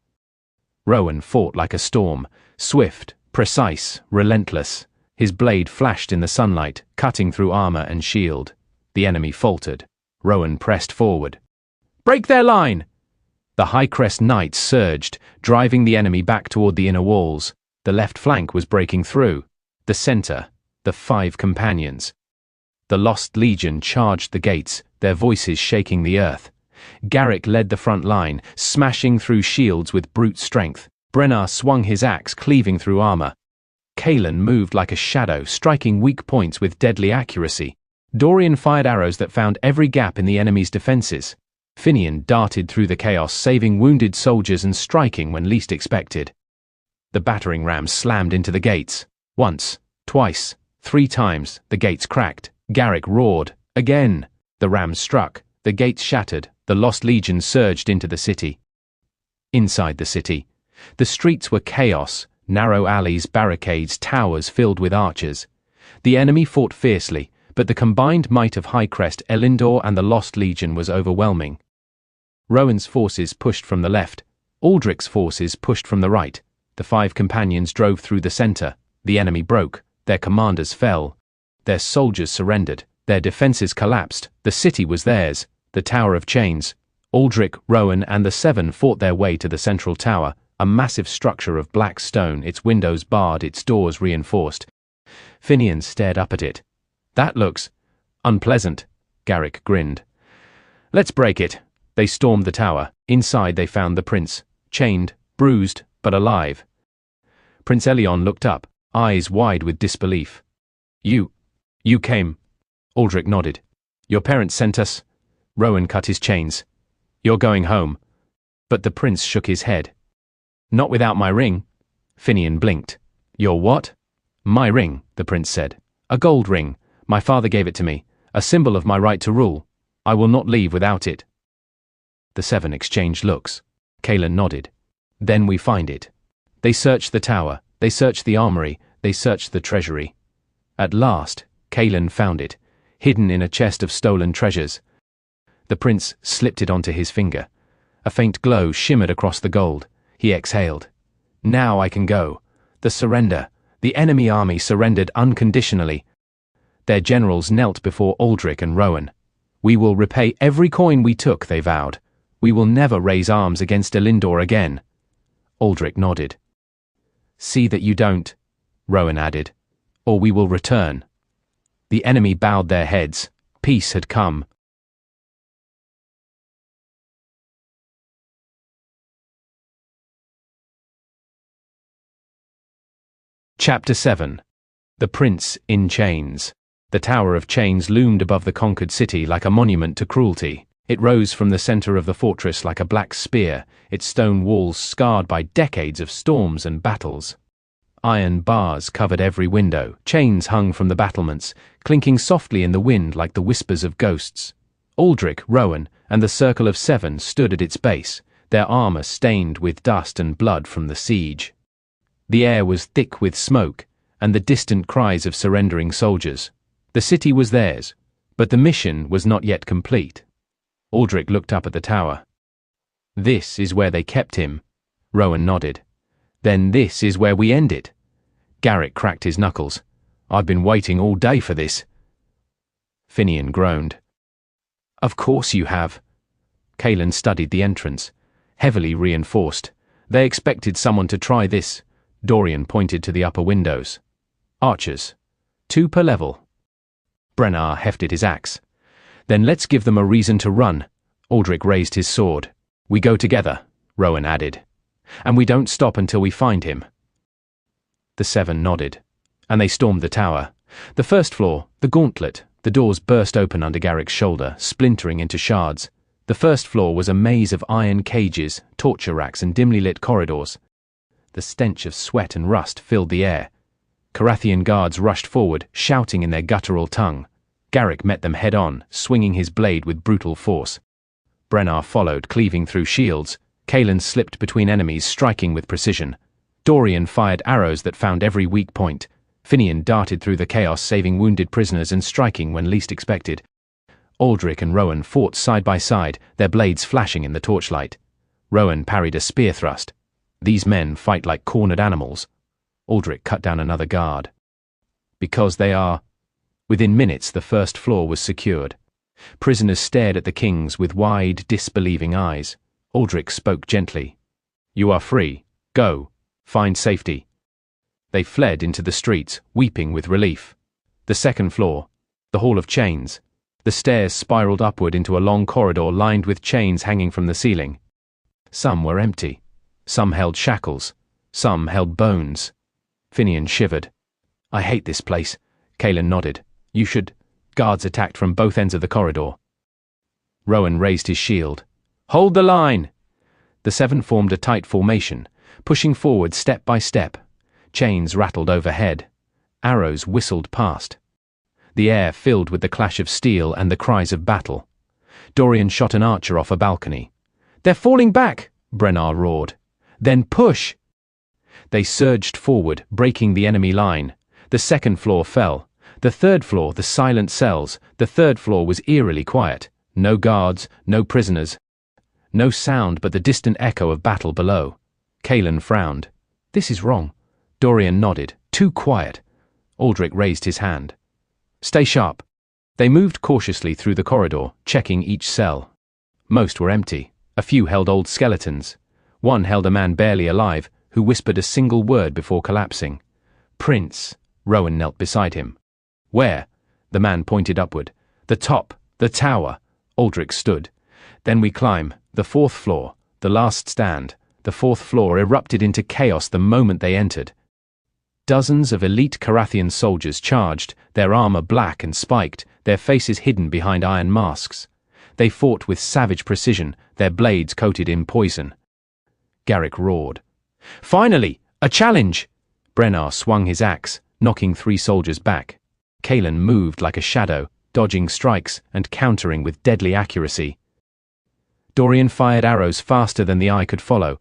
Rowan fought like a storm, swift, precise, relentless. His blade flashed in the sunlight, cutting through armor and shield. The enemy faltered. Rowan pressed forward. Break their line! The Highcrest knights surged, driving the enemy back toward the inner walls. The left flank was breaking through. The center, the 5 companions. The Lost Legion charged the gates, their voices shaking the earth. Garrick led the front line, smashing through shields with brute strength. Brennar swung his axe, cleaving through armor. Cailan moved like a shadow, striking weak points with deadly accuracy. Dorian fired arrows that found every gap in the enemy's defenses. Finian darted through the chaos, saving wounded soldiers and striking when least expected. The battering rams slammed into the gates. Once, twice, 3 times, the gates cracked. Garrick roared. Again. The rams struck. The gates shattered. The Lost Legion surged into the city. Inside the city, the streets were chaos. Narrow alleys, barricades, towers filled with archers. The enemy fought fiercely, but the combined might of Highcrest, Elyndor, and the Lost Legion was overwhelming. Rowan's forces pushed from the left. Aldrich's forces pushed from the right. The 5 companions drove through the center. The enemy broke. Their commanders fell. Their soldiers surrendered. Their defenses collapsed. The city was theirs. The Tower of Chains. Aldrich, Rowan, and the 7 fought their way to the central tower, A massive structure of black stone, its windows barred, its doors reinforced. Finian stared up at it. "That looks unpleasant," Garrick grinned. "Let's break it." They stormed the tower. Inside they found the prince, chained, bruised, but alive. Prince Elyndor looked up, eyes wide with disbelief. You came." Aldrich nodded. "Your parents sent us." Rowan cut his chains. "You're going home." But the prince shook his head. "Not without my ring." Finian blinked. "Your what?" "My ring," the prince said. "A gold ring. My father gave it to me, a symbol of my right to rule. I will not leave without it." The seven exchanged looks. Kaelin nodded. "Then we find it." They searched the tower, they searched the armory, they searched the treasury. At last, Kaelin found it, hidden in a chest of stolen treasures. The prince slipped it onto his finger. A faint glow shimmered across the gold. He exhaled. "Now I can go." The surrender. The enemy army surrendered unconditionally. Their generals knelt before Aldrich and Rowan. "We will repay every coin we took," they vowed. "We will never raise arms against Elyndor again." Aldrich nodded. "See that you don't," Rowan added, "or we will return." The enemy bowed their heads. Peace had come. Chapter 7. The Prince in Chains. The Tower of Chains loomed above the conquered city like a monument to cruelty. It rose from the center of the fortress like a black spear, its stone walls scarred by decades of storms and battles. Iron bars covered every window, chains hung from the battlements, clinking softly in the wind like the whispers of ghosts. Aldrich, Rowan, and the Circle of Seven stood at its base, their armor stained with dust and blood from the siege. The air was thick with smoke, and the distant cries of surrendering soldiers. The city was theirs, but the mission was not yet complete. Aldrich looked up at the tower. "This is where they kept him." Rowan nodded. "Then this is where we end it." Garrick cracked his knuckles. "I've been waiting all day for this." Finian groaned. "Of course you have." Kaelin studied the entrance. Heavily reinforced. They expected someone to try this. Dorian pointed to the upper windows. "Archers. 2 per level." Brennar hefted his axe. "Then let's give them a reason to run." Aldrich raised his sword. "We go together," Rowan added. "And we don't stop until we find him." The seven nodded, and they stormed the tower. The first floor, the gauntlet, the doors burst open under Garrick's shoulder, splintering into shards. The first floor was a maze of iron cages, torture racks, and dimly lit corridors. The stench of sweat and rust filled the air. Carathian guards rushed forward, shouting in their guttural tongue. Garrick met them head-on, swinging his blade with brutal force. Brennar followed, cleaving through shields. Kaelin slipped between enemies, striking with precision. Dorian fired arrows that found every weak point. Finian darted through the chaos, saving wounded prisoners and striking when least expected. Aldrich and Rowan fought side by side, their blades flashing in the torchlight. Rowan parried a spear thrust. These men fight like cornered animals. Aldrich cut down another guard. "Because they are..." Within minutes the first floor was secured. Prisoners stared at the kings with wide, disbelieving eyes. Aldrich spoke gently. "You are free. Go. Find safety." They fled into the streets, weeping with relief. The second floor, the Hall of Chains. The stairs spiraled upward into a long corridor lined with chains hanging from the ceiling. Some were empty. Some held shackles. Some held bones. Finian shivered. "I hate this place." Kaelin nodded. "You should..." Guards attacked from both ends of the corridor. Rowan raised his shield. "Hold the line!" The seven formed a tight formation, pushing forward step by step. Chains rattled overhead. Arrows whistled past. The air filled with the clash of steel and the cries of battle. Dorian shot an archer off a balcony. "They're falling back!" Brennar roared. "Then push!" They surged forward, breaking the enemy line. The second floor fell. The third floor, the silent cells. The third floor was eerily quiet. No guards, no prisoners. No sound but the distant echo of battle below. Kaelin frowned. "This is wrong." Dorian nodded. "Too quiet." Aldrich raised his hand. "Stay sharp." They moved cautiously through the corridor, checking each cell. Most were empty. A few held old skeletons. One held a man barely alive, who whispered a single word before collapsing. "Prince." Rowan knelt beside him. "Where?" The man pointed upward. "The top, the tower." Aldrich stood. "Then we climb, the 4th floor, the last stand." The 4th floor erupted into chaos the moment they entered. Dozens of elite Carathian soldiers charged, their armor black and spiked, their faces hidden behind iron masks. They fought with savage precision, their blades coated in poison. Garrick roared. "Finally! A challenge!" Brennar swung his axe, knocking 3 soldiers back. Kaelin moved like a shadow, dodging strikes and countering with deadly accuracy. Dorian fired arrows faster than the eye could follow.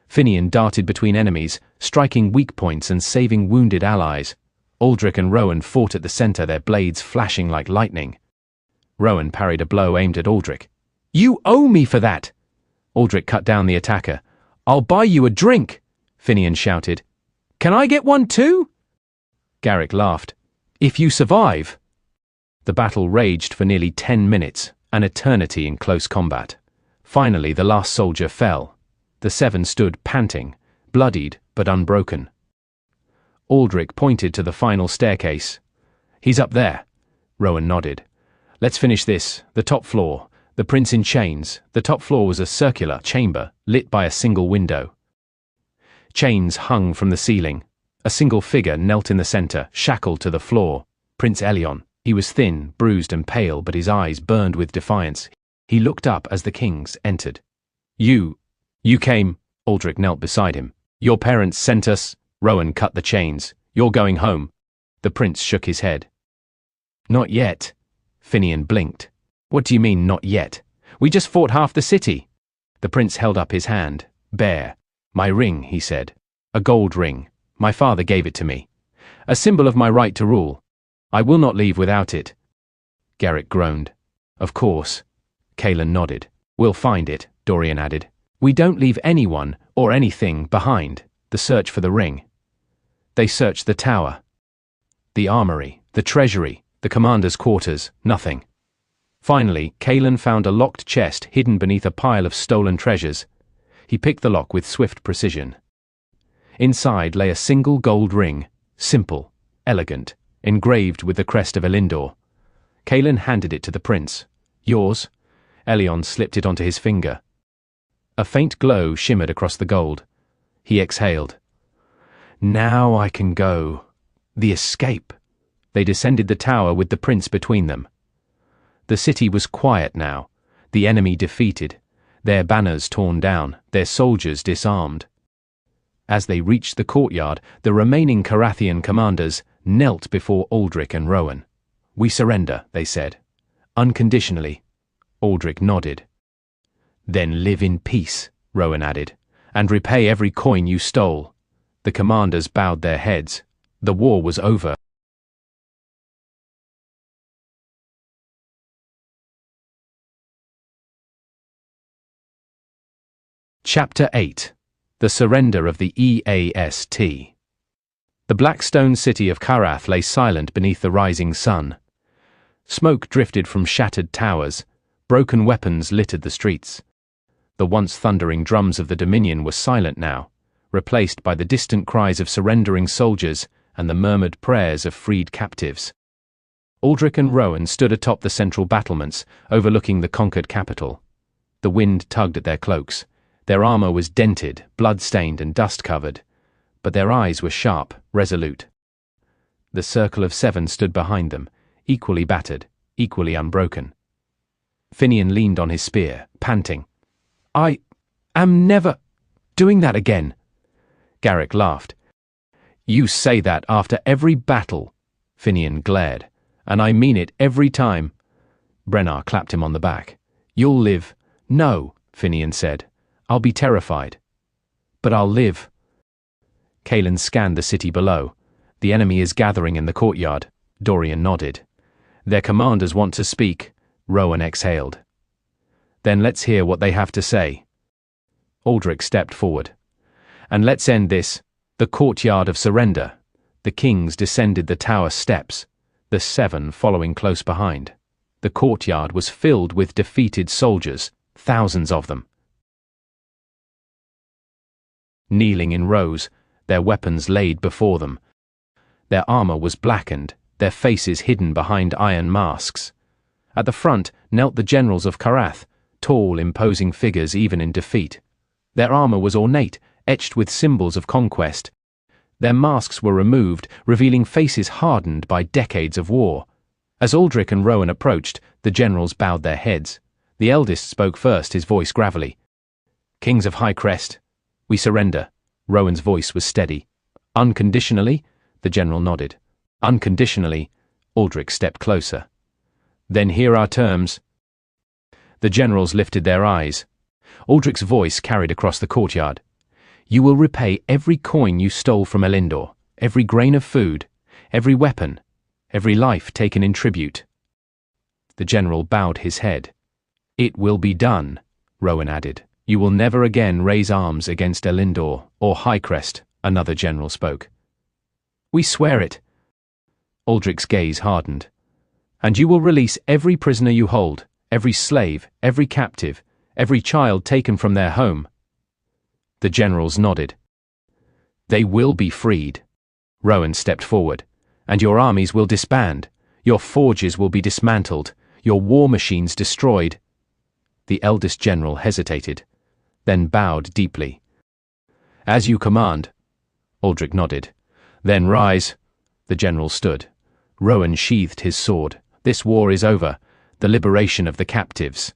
Finian darted between enemies, striking weak points and saving wounded allies. Aldrich and Rowan fought at the center, their blades flashing like lightning. Rowan parried a blow aimed at Aldrich. "You owe me for that!" Aldrich cut down the attacker. "I'll buy you a drink!" Finian shouted. "Can I get one too?" Garrick laughed. "If you survive." The battle raged for nearly 10 minutes, an eternity in close combat. Finally, the last soldier fell. The 7 stood panting, bloodied but unbroken. Aldrich pointed to the final staircase. "He's up there." Rowan nodded. "Let's finish this. The top floor. The prince in chains." The top floor was a circular chamber, lit by a single window. Chains hung from the ceiling. A single figure knelt in the center, shackled to the floor. Prince Elyndor. He was thin, bruised and pale, but his eyes burned with defiance. He looked up as the kings entered. You came." Aldrich knelt beside him. "Your parents sent us." Rowan cut the chains. "You're going home." The prince shook his head. "Not yet." Finian blinked. "What do you mean, not yet? We just fought half the city." The prince held up his hand, bare. "My ring," he said. "A gold ring. My father gave it to me. A symbol of my right to rule. I will not leave without it." Garrick groaned. "Of course." Kaelin nodded. "We'll find it," Dorian added. "We don't leave anyone or anything behind. The search for the ring." They searched the tower, the armory, the treasury, the commander's quarters, nothing. Finally, Kaelin found a locked chest hidden beneath a pile of stolen treasures. He picked the lock with swift precision. Inside lay a single gold ring, simple, elegant, engraved with the crest of Elyndor. Kaelin handed it to the prince. "Yours?" Elyndor slipped it onto his finger. A faint glow shimmered across the gold. He exhaled. "Now I can go. The escape." They descended the tower with the prince between them. The city was quiet now, the enemy defeated, their banners torn down, their soldiers disarmed. As they reached the courtyard, the remaining Carathian commanders knelt before Aldrich and Rowan. "We surrender," they said. "Unconditionally." Aldrich nodded. "Then live in peace," Rowan added, "and repay every coin you stole." The commanders bowed their heads. The war was over. Chapter 8. The Surrender of the EAST. The black stone city of Karath lay silent beneath the rising sun. Smoke drifted from shattered towers. Broken weapons littered the streets. The once thundering drums of the Dominion were silent now, replaced by the distant cries of surrendering soldiers and the murmured prayers of freed captives. Aldrich and Rowan stood atop the central battlements, overlooking the conquered capital. The wind tugged at their cloaks. Their armor was dented, blood-stained and dust-covered, but their eyes were sharp, resolute. The circle of 7 stood behind them, equally battered, equally unbroken. Finian leaned on his spear, panting. "I am never doing that again." Garrick laughed. "You say that after every battle," Finian glared. "And I mean it every time." Brennar clapped him on the back. "You'll live." "No," Finian said. "I'll be terrified. But I'll live." Kaelin scanned the city below. "The enemy is gathering in the courtyard." Dorian nodded. "Their commanders want to speak." Rowan exhaled. "Then let's hear what they have to say." Aldrich stepped forward. "And let's end this. The courtyard of surrender." The kings descended the tower steps, the 7 following close behind. The courtyard was filled with defeated soldiers, thousands of them. kneeling in rows, their weapons laid before them. Their armor was blackened, their faces hidden behind iron masks. At the front knelt the generals of Karath, tall, imposing figures even in defeat. Their armor was ornate, etched with symbols of conquest. Their masks were removed, revealing faces hardened by decades of war. As Aldrich and Rowan approached, the generals bowed their heads. The eldest spoke first, his voice gravelly. "Kings of Highcrest, we surrender." Rowan's voice was steady. "Unconditionally?" The general nodded. "Unconditionally." Aldrich stepped closer. "Then here are terms." The generals lifted their eyes. Aldrich's voice carried across the courtyard. "You will repay every coin you stole from Elyndor, every grain of food, every weapon, every life taken in tribute." The general bowed his head. "It will be done," Rowan added. "You will never again raise arms against Elyndor or Highcrest," another general spoke. "We swear it." Aldrich's gaze hardened. "And you will release every prisoner you hold, every slave, every captive, every child taken from their home." The generals nodded. "They will be freed." Rowan stepped forward. "And your armies will disband. Your forges will be dismantled. Your war machines destroyed." The eldest general hesitated, then bowed deeply. "As you command." Aldrich nodded. "Then rise." The general stood. Rowan sheathed his sword. "This war is over. The liberation of the captives."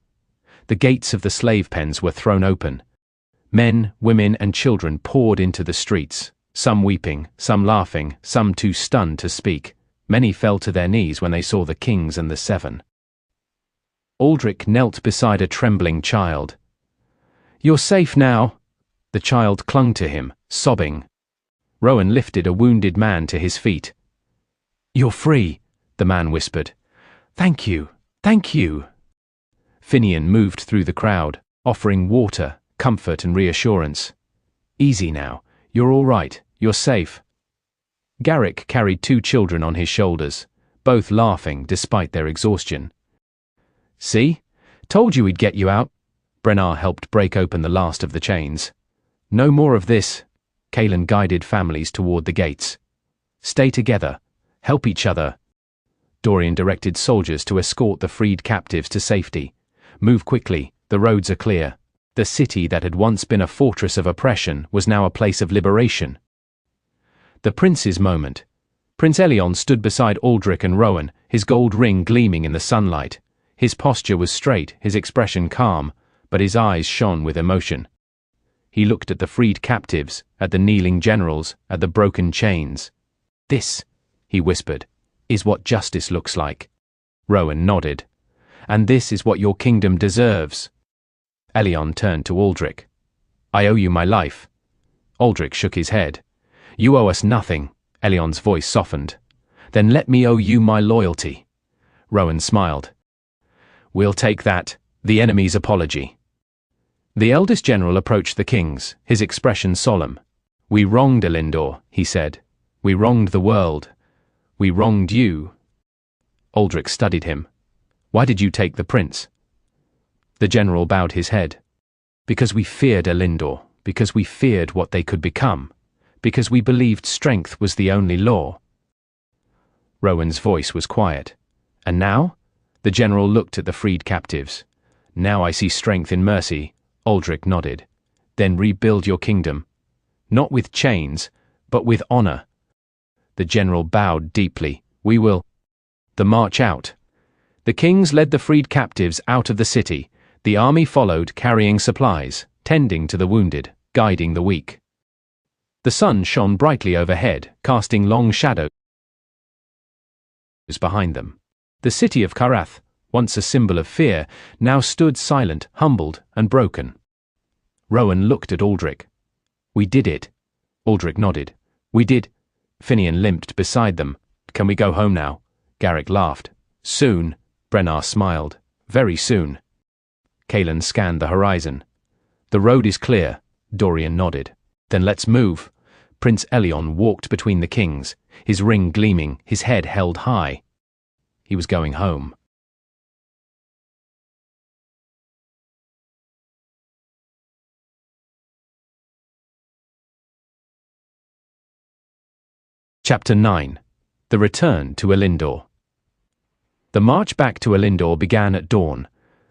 The gates of the slave pens were thrown open. Men, women, and children poured into the streets, some weeping, some laughing, some too stunned to speak. Many fell to their knees when they saw the kings and the seven. Aldrich knelt beside a trembling child. "You're safe now." The child clung to him, sobbing. Rowan lifted a wounded man to his feet. "You're free," the man whispered. "Thank you, thank you." Finian moved through the crowd, offering water, comfort, and reassurance. "Easy now. You're all right. You're safe." Garrick carried 2 children on his shoulders, both laughing despite their exhaustion. "See? Told you we'd get you out." Brennar helped break open the last of the chains. "No more of this." Kalen guided families toward the gates. "Stay together. Help each other." Dorian directed soldiers to escort the freed captives to safety. "Move quickly. The roads are clear." The city that had once been a fortress of oppression was now a place of liberation. The prince's moment. Prince Elion stood beside Aldrich and Rowan, his gold ring gleaming in the sunlight. His posture was straight, his expression calm, but his eyes shone with emotion. He looked at the freed captives, at the kneeling generals, at the broken chains. "This," he whispered, "is what justice looks like." Rowan nodded. "And this is what your kingdom deserves." Elion turned to Aldrich. "I owe you my life." Aldrich shook his head. "You owe us nothing." Elion's voice softened. "Then let me owe you my loyalty." Rowan smiled. "We'll take that, the enemy's apology." The eldest general approached the kings, his expression solemn. "We wronged Elyndor," he said. "We wronged the world. We wronged you." Aldrich studied him. "Why did you take the prince?" The general bowed his head. "Because we feared Elyndor, because we feared what they could become, because we believed strength was the only law." Rowan's voice was quiet. "And now?" The general looked at the freed captives. "Now I see strength in mercy." Aldrich nodded. "Then rebuild your kingdom. Not with chains, but with honor." The general bowed deeply. "We will." The march out. The kings led the freed captives out of the city. The army followed, carrying supplies, tending to the wounded, guiding the weak. The sun shone brightly overhead, casting long shadows behind them. The city of Karath, once a symbol of fear, now stood silent, humbled, and broken. Rowan looked at Aldrich. "We did it." Aldrich nodded. "We did." Finian limped beside them. "Can we go home now?" Garrick laughed. "Soon." Brennar smiled. "Very soon." Kalen scanned the horizon. "The road is clear." Dorian nodded. "Then let's move." Prince Elion walked between the kings, his ring gleaming, his head held high. He was going home. Chapter 9. The Return to Elyndor. The march back to Elyndor began at dawn.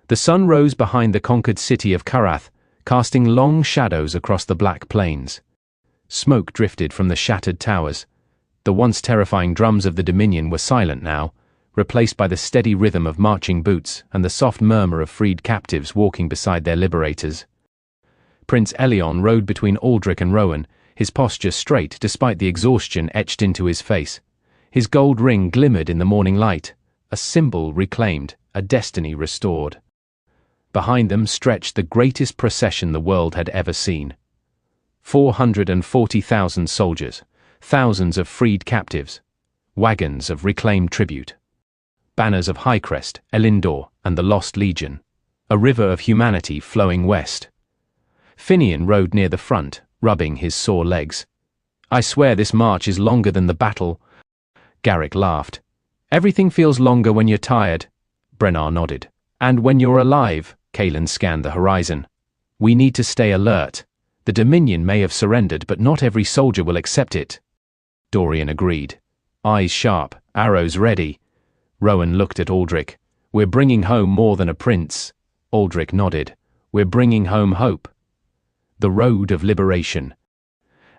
The sun rose behind the conquered city of Karath, casting long shadows across the black plains. Smoke drifted from the shattered towers. The once terrifying drums of the Dominion were silent now, replaced by the steady rhythm of marching boots and the soft murmur of freed captives walking beside their liberators. Prince Elyndor rode between Aldrich and Rowan, his posture straight despite the exhaustion etched into his face. His gold ring glimmered in the morning light, a symbol reclaimed, a destiny restored. Behind them stretched the greatest procession the world had ever seen. 440,000 soldiers, thousands of freed captives, wagons of reclaimed tribute, banners of Highcrest, Elyndor, and the Lost Legion, a river of humanity flowing west. Finian rode near the front, rubbing his sore legs. "I swear this march is longer than the battle." Garrick laughed. "Everything feels longer when you're tired." Brennar nodded. "And when you're alive," Kaelin scanned the horizon. "We need to stay alert. The Dominion may have surrendered, but not every soldier will accept it." Dorian agreed. Eyes sharp, arrows ready. Rowan looked at Aldrich. "We're bringing home more than a prince." Aldrich nodded. "We're bringing home hope." The road of liberation.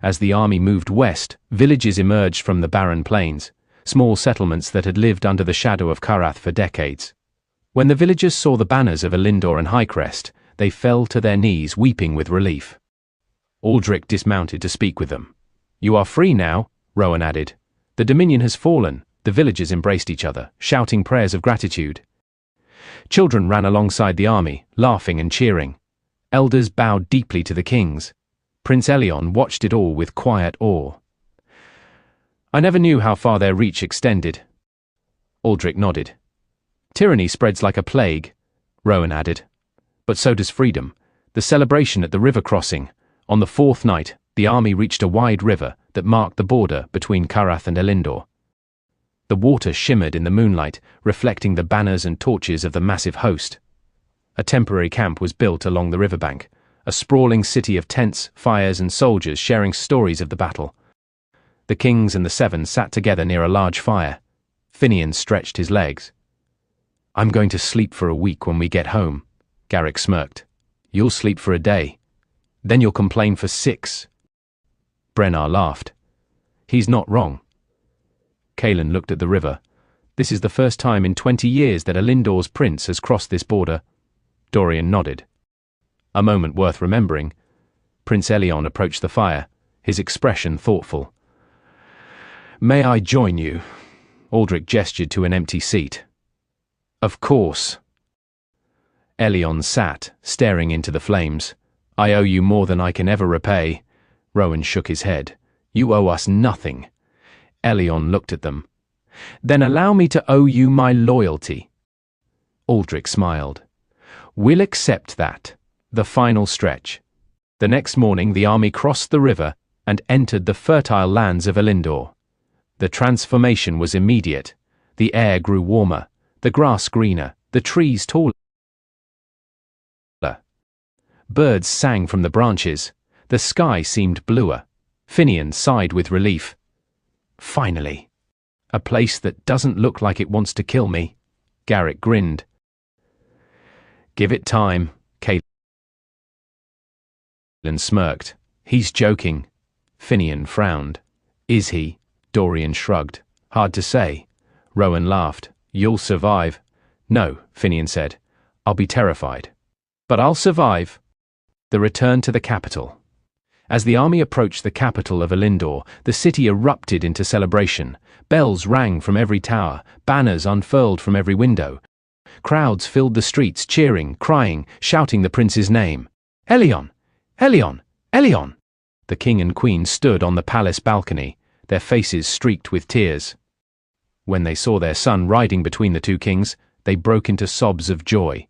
As the army moved west, villages emerged from the barren plains, small settlements that had lived under the shadow of Karath for decades. When the villagers saw the banners of Elyndor and Highcrest, they fell to their knees weeping with relief. Aldrich dismounted to speak with them. "You are free now," Rowan added. "The Dominion has fallen." The villagers embraced each other, shouting prayers of gratitude. Children ran alongside the army, laughing and cheering. Elders bowed deeply to the kings. Prince Elyndor watched it all with quiet awe. "I never knew how far their reach extended." Aldrich nodded. "Tyranny spreads like a plague," Rowan added. "But so does freedom." The celebration at the river crossing. On the fourth night, the army reached a wide river that marked the border between Karath and Elyndor. The water shimmered in the moonlight, reflecting the banners and torches of the massive host. A temporary camp was built along the riverbank, a sprawling city of tents, fires, and soldiers sharing stories of the battle. The kings and the seven sat together near a large fire. Finian stretched his legs. "I'm going to sleep for a week when we get home," Garrick smirked. "You'll sleep for a day. Then you'll complain for 6. Brennar laughed. "He's not wrong." Kaelin looked at the river. "This is the first time in 20 years that Elyndor's prince has crossed this border." Dorian nodded. A moment worth remembering. Prince Elyndor approached the fire, his expression thoughtful. "May I join you?" Aldrich gestured to an empty seat. "Of course." Elyndor sat, staring into the flames. "I owe you more than I can ever repay." Rowan shook his head. "You owe us nothing." Elyndor looked at them. "Then allow me to owe you my loyalty." Aldrich smiled. "We'll accept that." The final stretch. The next morning the army crossed the river and entered the fertile lands of Elyndor. The transformation was immediate. The air grew warmer, the grass greener, the trees taller. Birds sang from the branches. The sky seemed bluer. Finian sighed with relief. "Finally. A place that doesn't look like it wants to kill me." Garrick grinned. "Give it time," Kaelin smirked. "He's joking." Finian frowned. "Is he?" Dorian shrugged. "Hard to say." Rowan laughed. "You'll survive." "No," Finian said. "I'll be terrified. But I'll survive." The return to the capital. As the army approached the capital of Elyndor, the city erupted into celebration. Bells rang from every tower, banners unfurled from every window. Crowds filled the streets, cheering, crying, shouting the prince's name. "Elyndor! Elyndor! Elyndor!" The king and queen stood on the palace balcony, their faces streaked with tears. When they saw their son riding between the two kings, they broke into sobs of joy.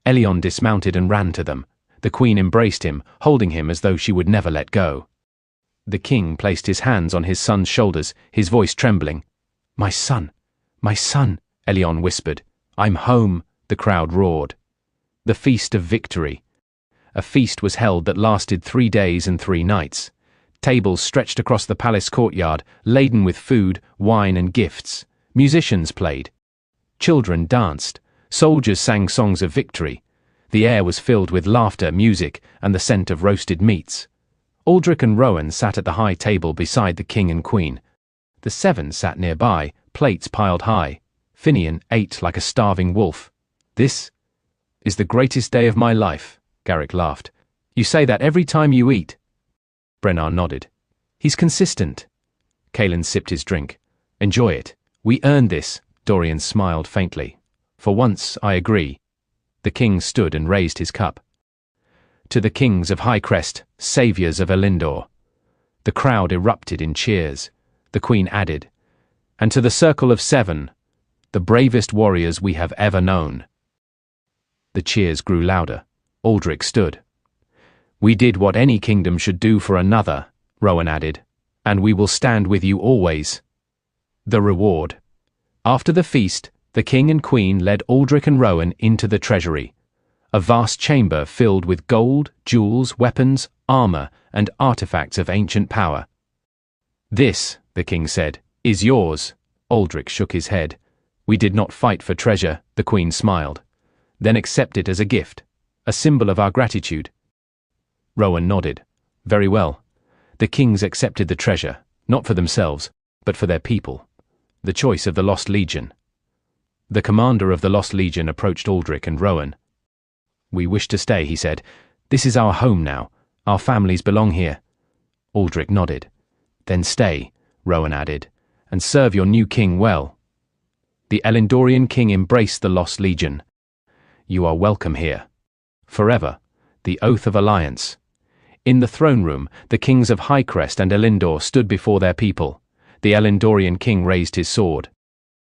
Elyndor dismounted and ran to them. The queen embraced him, holding him as though she would never let go. The king placed his hands on his son's shoulders, his voice trembling. My son, Elyndor whispered. "I'm home," the crowd roared. The Feast of Victory. A feast was held that lasted 3 days and 3 nights. Tables stretched across the palace courtyard, laden with food, wine, and gifts. Musicians played. Children danced. Soldiers sang songs of victory. The air was filled with laughter, music, and the scent of roasted meats. Aldrich and Rowan sat at the high table beside the king and queen. The 7 sat nearby, plates piled high. Finian ate like a starving wolf. "This is the greatest day of my life," Garrick laughed. "You say that every time you eat." Brennar nodded. "He's consistent." Kalen sipped his drink. "Enjoy it. We earned this." Dorian smiled faintly. "For once, I agree." The king stood and raised his cup. "To the kings of Highcrest, saviors of Elyndor." The crowd erupted in cheers. The queen added, "And to the circle of 7, the bravest warriors we have ever known." The cheers grew louder. Aldrich stood. "We did what any kingdom should do for another," Rowan added, "and we will stand with you always." The reward. After the feast, the king and queen led Aldrich and Rowan into the treasury, a vast chamber filled with gold, jewels, weapons, armor, and artifacts of ancient power. "This," the king said, "is yours." Aldrich shook his head. "We did not fight for treasure," the queen smiled. "Then accept it as a gift, a symbol of our gratitude." Rowan nodded. "Very well." The kings accepted the treasure, not for themselves, but for their people. The choice of the Lost Legion. The commander of the Lost Legion approached Aldrich and Rowan. "We wish to stay," he said. "This is our home now. Our families belong here." Aldrich nodded. "Then stay," Rowan added, "and serve your new king well." The Elyndorian king embraced the Lost Legion. "You are welcome here. Forever. The oath of alliance." In the throne room, the kings of Highcrest and Elyndor stood before their people. The Elyndorian king raised his sword.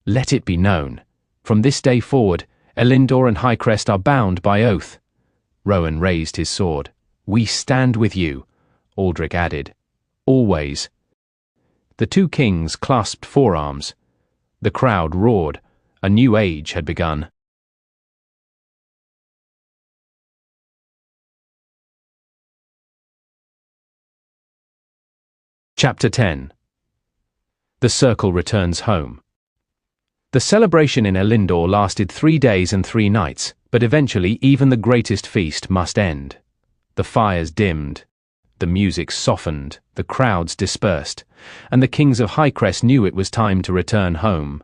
"Let it be known. From this day forward, Elyndor and Highcrest are bound by oath." Rowan raised his sword. "We stand with you," Aldrich added. "Always." The 2 kings clasped forearms. The crowd roared. A new age had begun. Chapter 10. The Circle returns home. The celebration in Elyndor lasted 3 days and 3 nights, but eventually even the greatest feast must end. The fires dimmed, the music softened, the crowds dispersed, and the kings of Highcrest knew it was time to return home.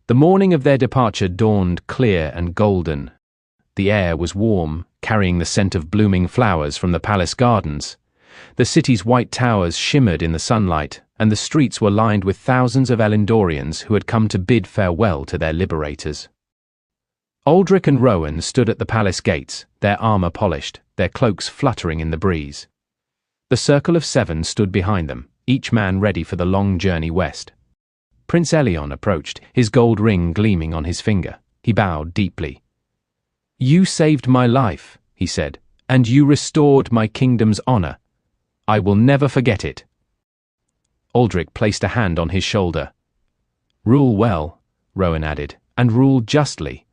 The morning of their departure dawned clear and golden. The air was warm, carrying the scent of blooming flowers from the palace gardens. The city's white towers shimmered in the sunlight, and the streets were lined with thousands of Elyndorians who had come to bid farewell to their liberators. Aldrich and Rowan stood at the palace gates, their armor polished, their cloaks fluttering in the breeze. The circle of 7 stood behind them, each man ready for the long journey west. Prince Elyndor approached, his gold ring gleaming on his finger. He bowed deeply. "You saved my life," he said, "and you restored my kingdom's honor. I will never forget it." Aldrich placed a hand on his shoulder. "Rule well," Rowan added, "and rule justly."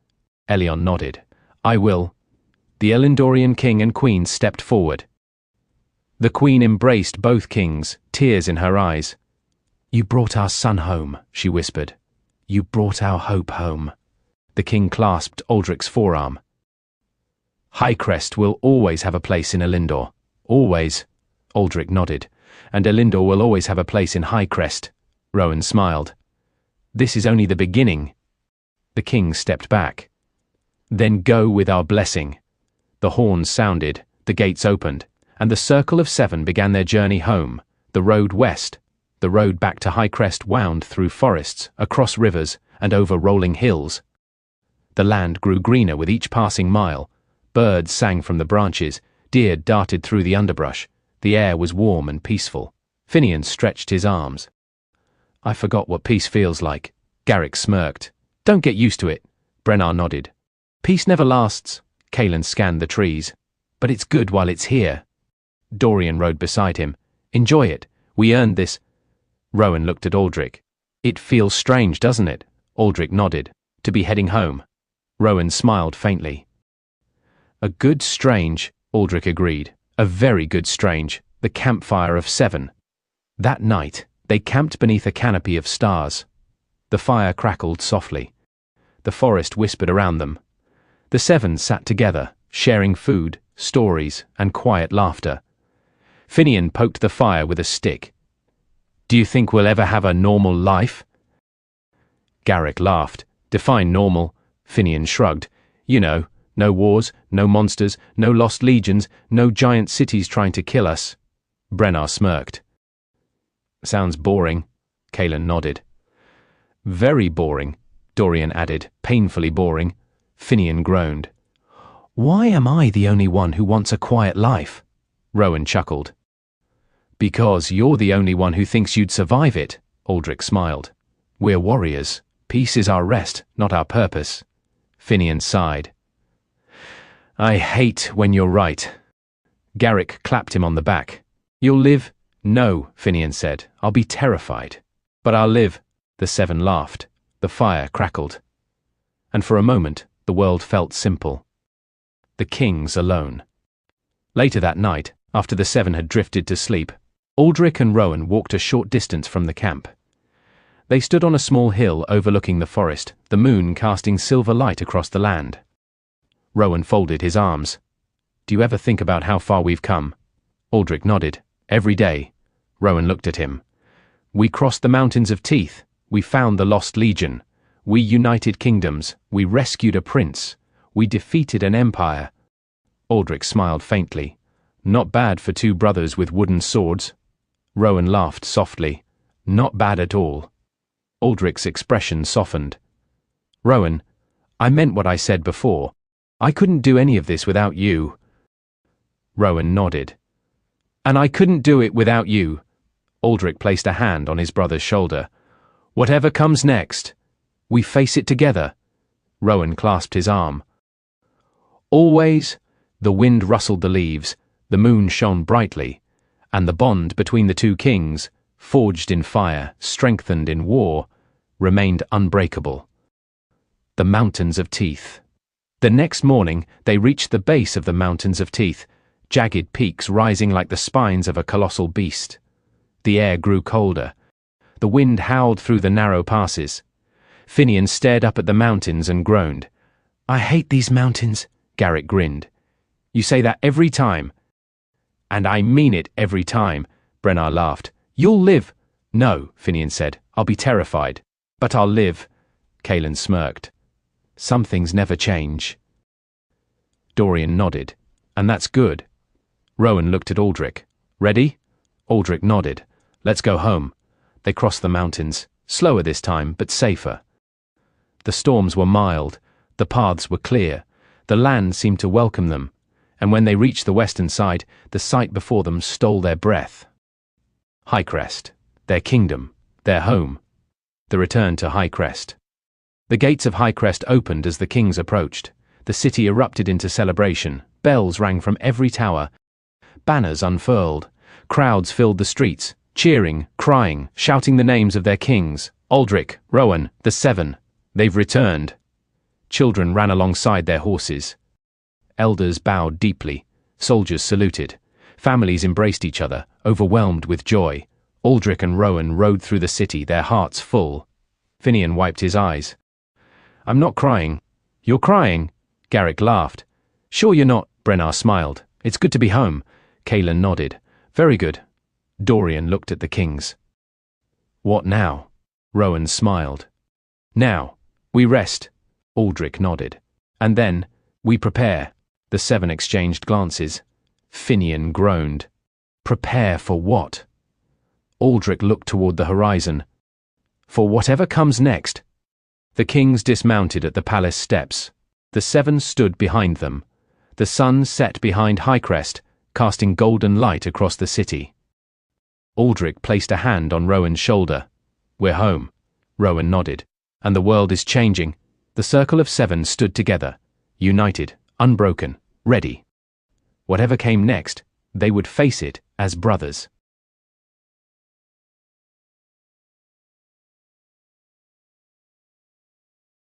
Elyndor nodded. "I will." The Elyndorian king and queen stepped forward. The queen embraced both kings, tears in her eyes. "You brought our son home," she whispered. "You brought our hope home." The king clasped Aldrich's forearm. "Highcrest will always have a place in Elyndor. Always." Aldrich nodded. "And Elyndor will always have a place in Highcrest." Rowan smiled. "This is only the beginning." The king stepped back. "Then go with our blessing." The horns sounded, the gates opened, and the circle of 7 began their journey home, the road west. The road back to Highcrest wound through forests, across rivers, and over rolling hills. The land grew greener with each passing mile. Birds sang from the branches, deer darted through the underbrush. The air was warm and peaceful. Finian stretched his arms. "I forgot what peace feels like." Garrick smirked. "Don't get used to it." Brennar nodded. "Peace never lasts." Kalen scanned the trees. "But it's good while it's here." Dorian rode beside him. "Enjoy it. We earned this." Rowan looked at Aldrich. "It feels strange, doesn't it?" Aldrich nodded. "To be heading home." Rowan smiled faintly. "A good strange," Aldrich agreed. "A very good strange." The campfire of 7. That night, they camped beneath a canopy of stars. The fire crackled softly. The forest whispered around them. The 7 sat together, sharing food, stories, and quiet laughter. Finian poked the fire with a stick. "Do you think we'll ever have a normal life?" Garrick laughed. "Define normal." Finian shrugged. "You know, no wars, no monsters, no lost legions, no giant cities trying to kill us." Brennar smirked. "Sounds boring." Kalen nodded. "Very boring," Dorian added. "Painfully boring." Finian groaned. "Why am I the only one who wants a quiet life?" Rowan chuckled. "Because you're the only one who thinks you'd survive it," Aldrich smiled. "We're warriors. Peace is our rest, not our purpose." Finian sighed. "I hate when you're right." Garrick clapped him on the back. "You'll live?" "No," Finian said. "I'll be terrified. But I'll live." The 7 laughed. The fire crackled. And for a moment, the world felt simple. The kings alone. Later that night, after the 7 had drifted to sleep, Aldrich and Rowan walked a short distance from the camp. They stood on a small hill overlooking the forest, the moon casting silver light across the land. Rowan folded his arms. "Do you ever think about how far we've come?" Aldrich nodded. "Every day." Rowan looked at him. "We crossed the mountains of Teeth. We found the lost legion. We united kingdoms. We rescued a prince. We defeated an empire." Aldrich smiled faintly. "Not bad for 2 brothers with wooden swords." Rowan laughed softly. "Not bad at all." Aldrich's expression softened. "Rowan, I meant what I said before. I couldn't do any of this without you." Rowan nodded. "And I couldn't do it without you." Aldrich placed a hand on his brother's shoulder. "Whatever comes next, we face it together." Rowan clasped his arm. "Always." The wind rustled the leaves, the moon shone brightly, and the bond between the 2 kings, forged in fire, strengthened in war, remained unbreakable. The Mountains of Teeth. The next morning, they reached the base of the Mountains of Teeth, jagged peaks rising like the spines of a colossal beast. The air grew colder. The wind howled through the narrow passes. Finian stared up at the mountains and groaned. "I hate these mountains," Garrick grinned. "You say that every time." "And I mean it every time," Brennar laughed. "You'll live." "No," Finian said. "I'll be terrified. But I'll live." Kalen smirked. "Some things never change." Dorian nodded. "And that's good." Rowan looked at Aldrich. "Ready?" Aldrich nodded. "Let's go home." They crossed the mountains, slower this time, but safer. The storms were mild, the paths were clear, the land seemed to welcome them, and when they reached the western side, the sight before them stole their breath. Highcrest, their kingdom, their home. The return to Highcrest. The gates of Highcrest opened as the kings approached. The city erupted into celebration. Bells rang from every tower. Banners unfurled. Crowds filled the streets, cheering, crying, shouting the names of their kings. Aldrich, Rowan, the 7. They've returned. Children ran alongside their horses. Elders bowed deeply. Soldiers saluted. Families embraced each other, overwhelmed with joy. Aldrich and Rowan rode through the city, their hearts full. Finian wiped his eyes. "I'm not crying." "You're crying?" Garrick laughed. "Sure you're not," Brennar smiled. "It's good to be home." Kalen nodded. "Very good." Dorian looked at the kings. "What now?" Rowan smiled. "Now, we rest." Aldrich nodded. "And then, we prepare." The 7 exchanged glances. Finian groaned. "Prepare for what?" Aldrich looked toward the horizon. "For whatever comes next." The kings dismounted at the palace steps. The 7 stood behind them. The sun set behind Highcrest, casting golden light across the city. Aldrich placed a hand on Rowan's shoulder. "We're home." Rowan nodded. "And the world is changing." The circle of 7 stood together, united, unbroken, ready. Whatever came next, they would face it as brothers.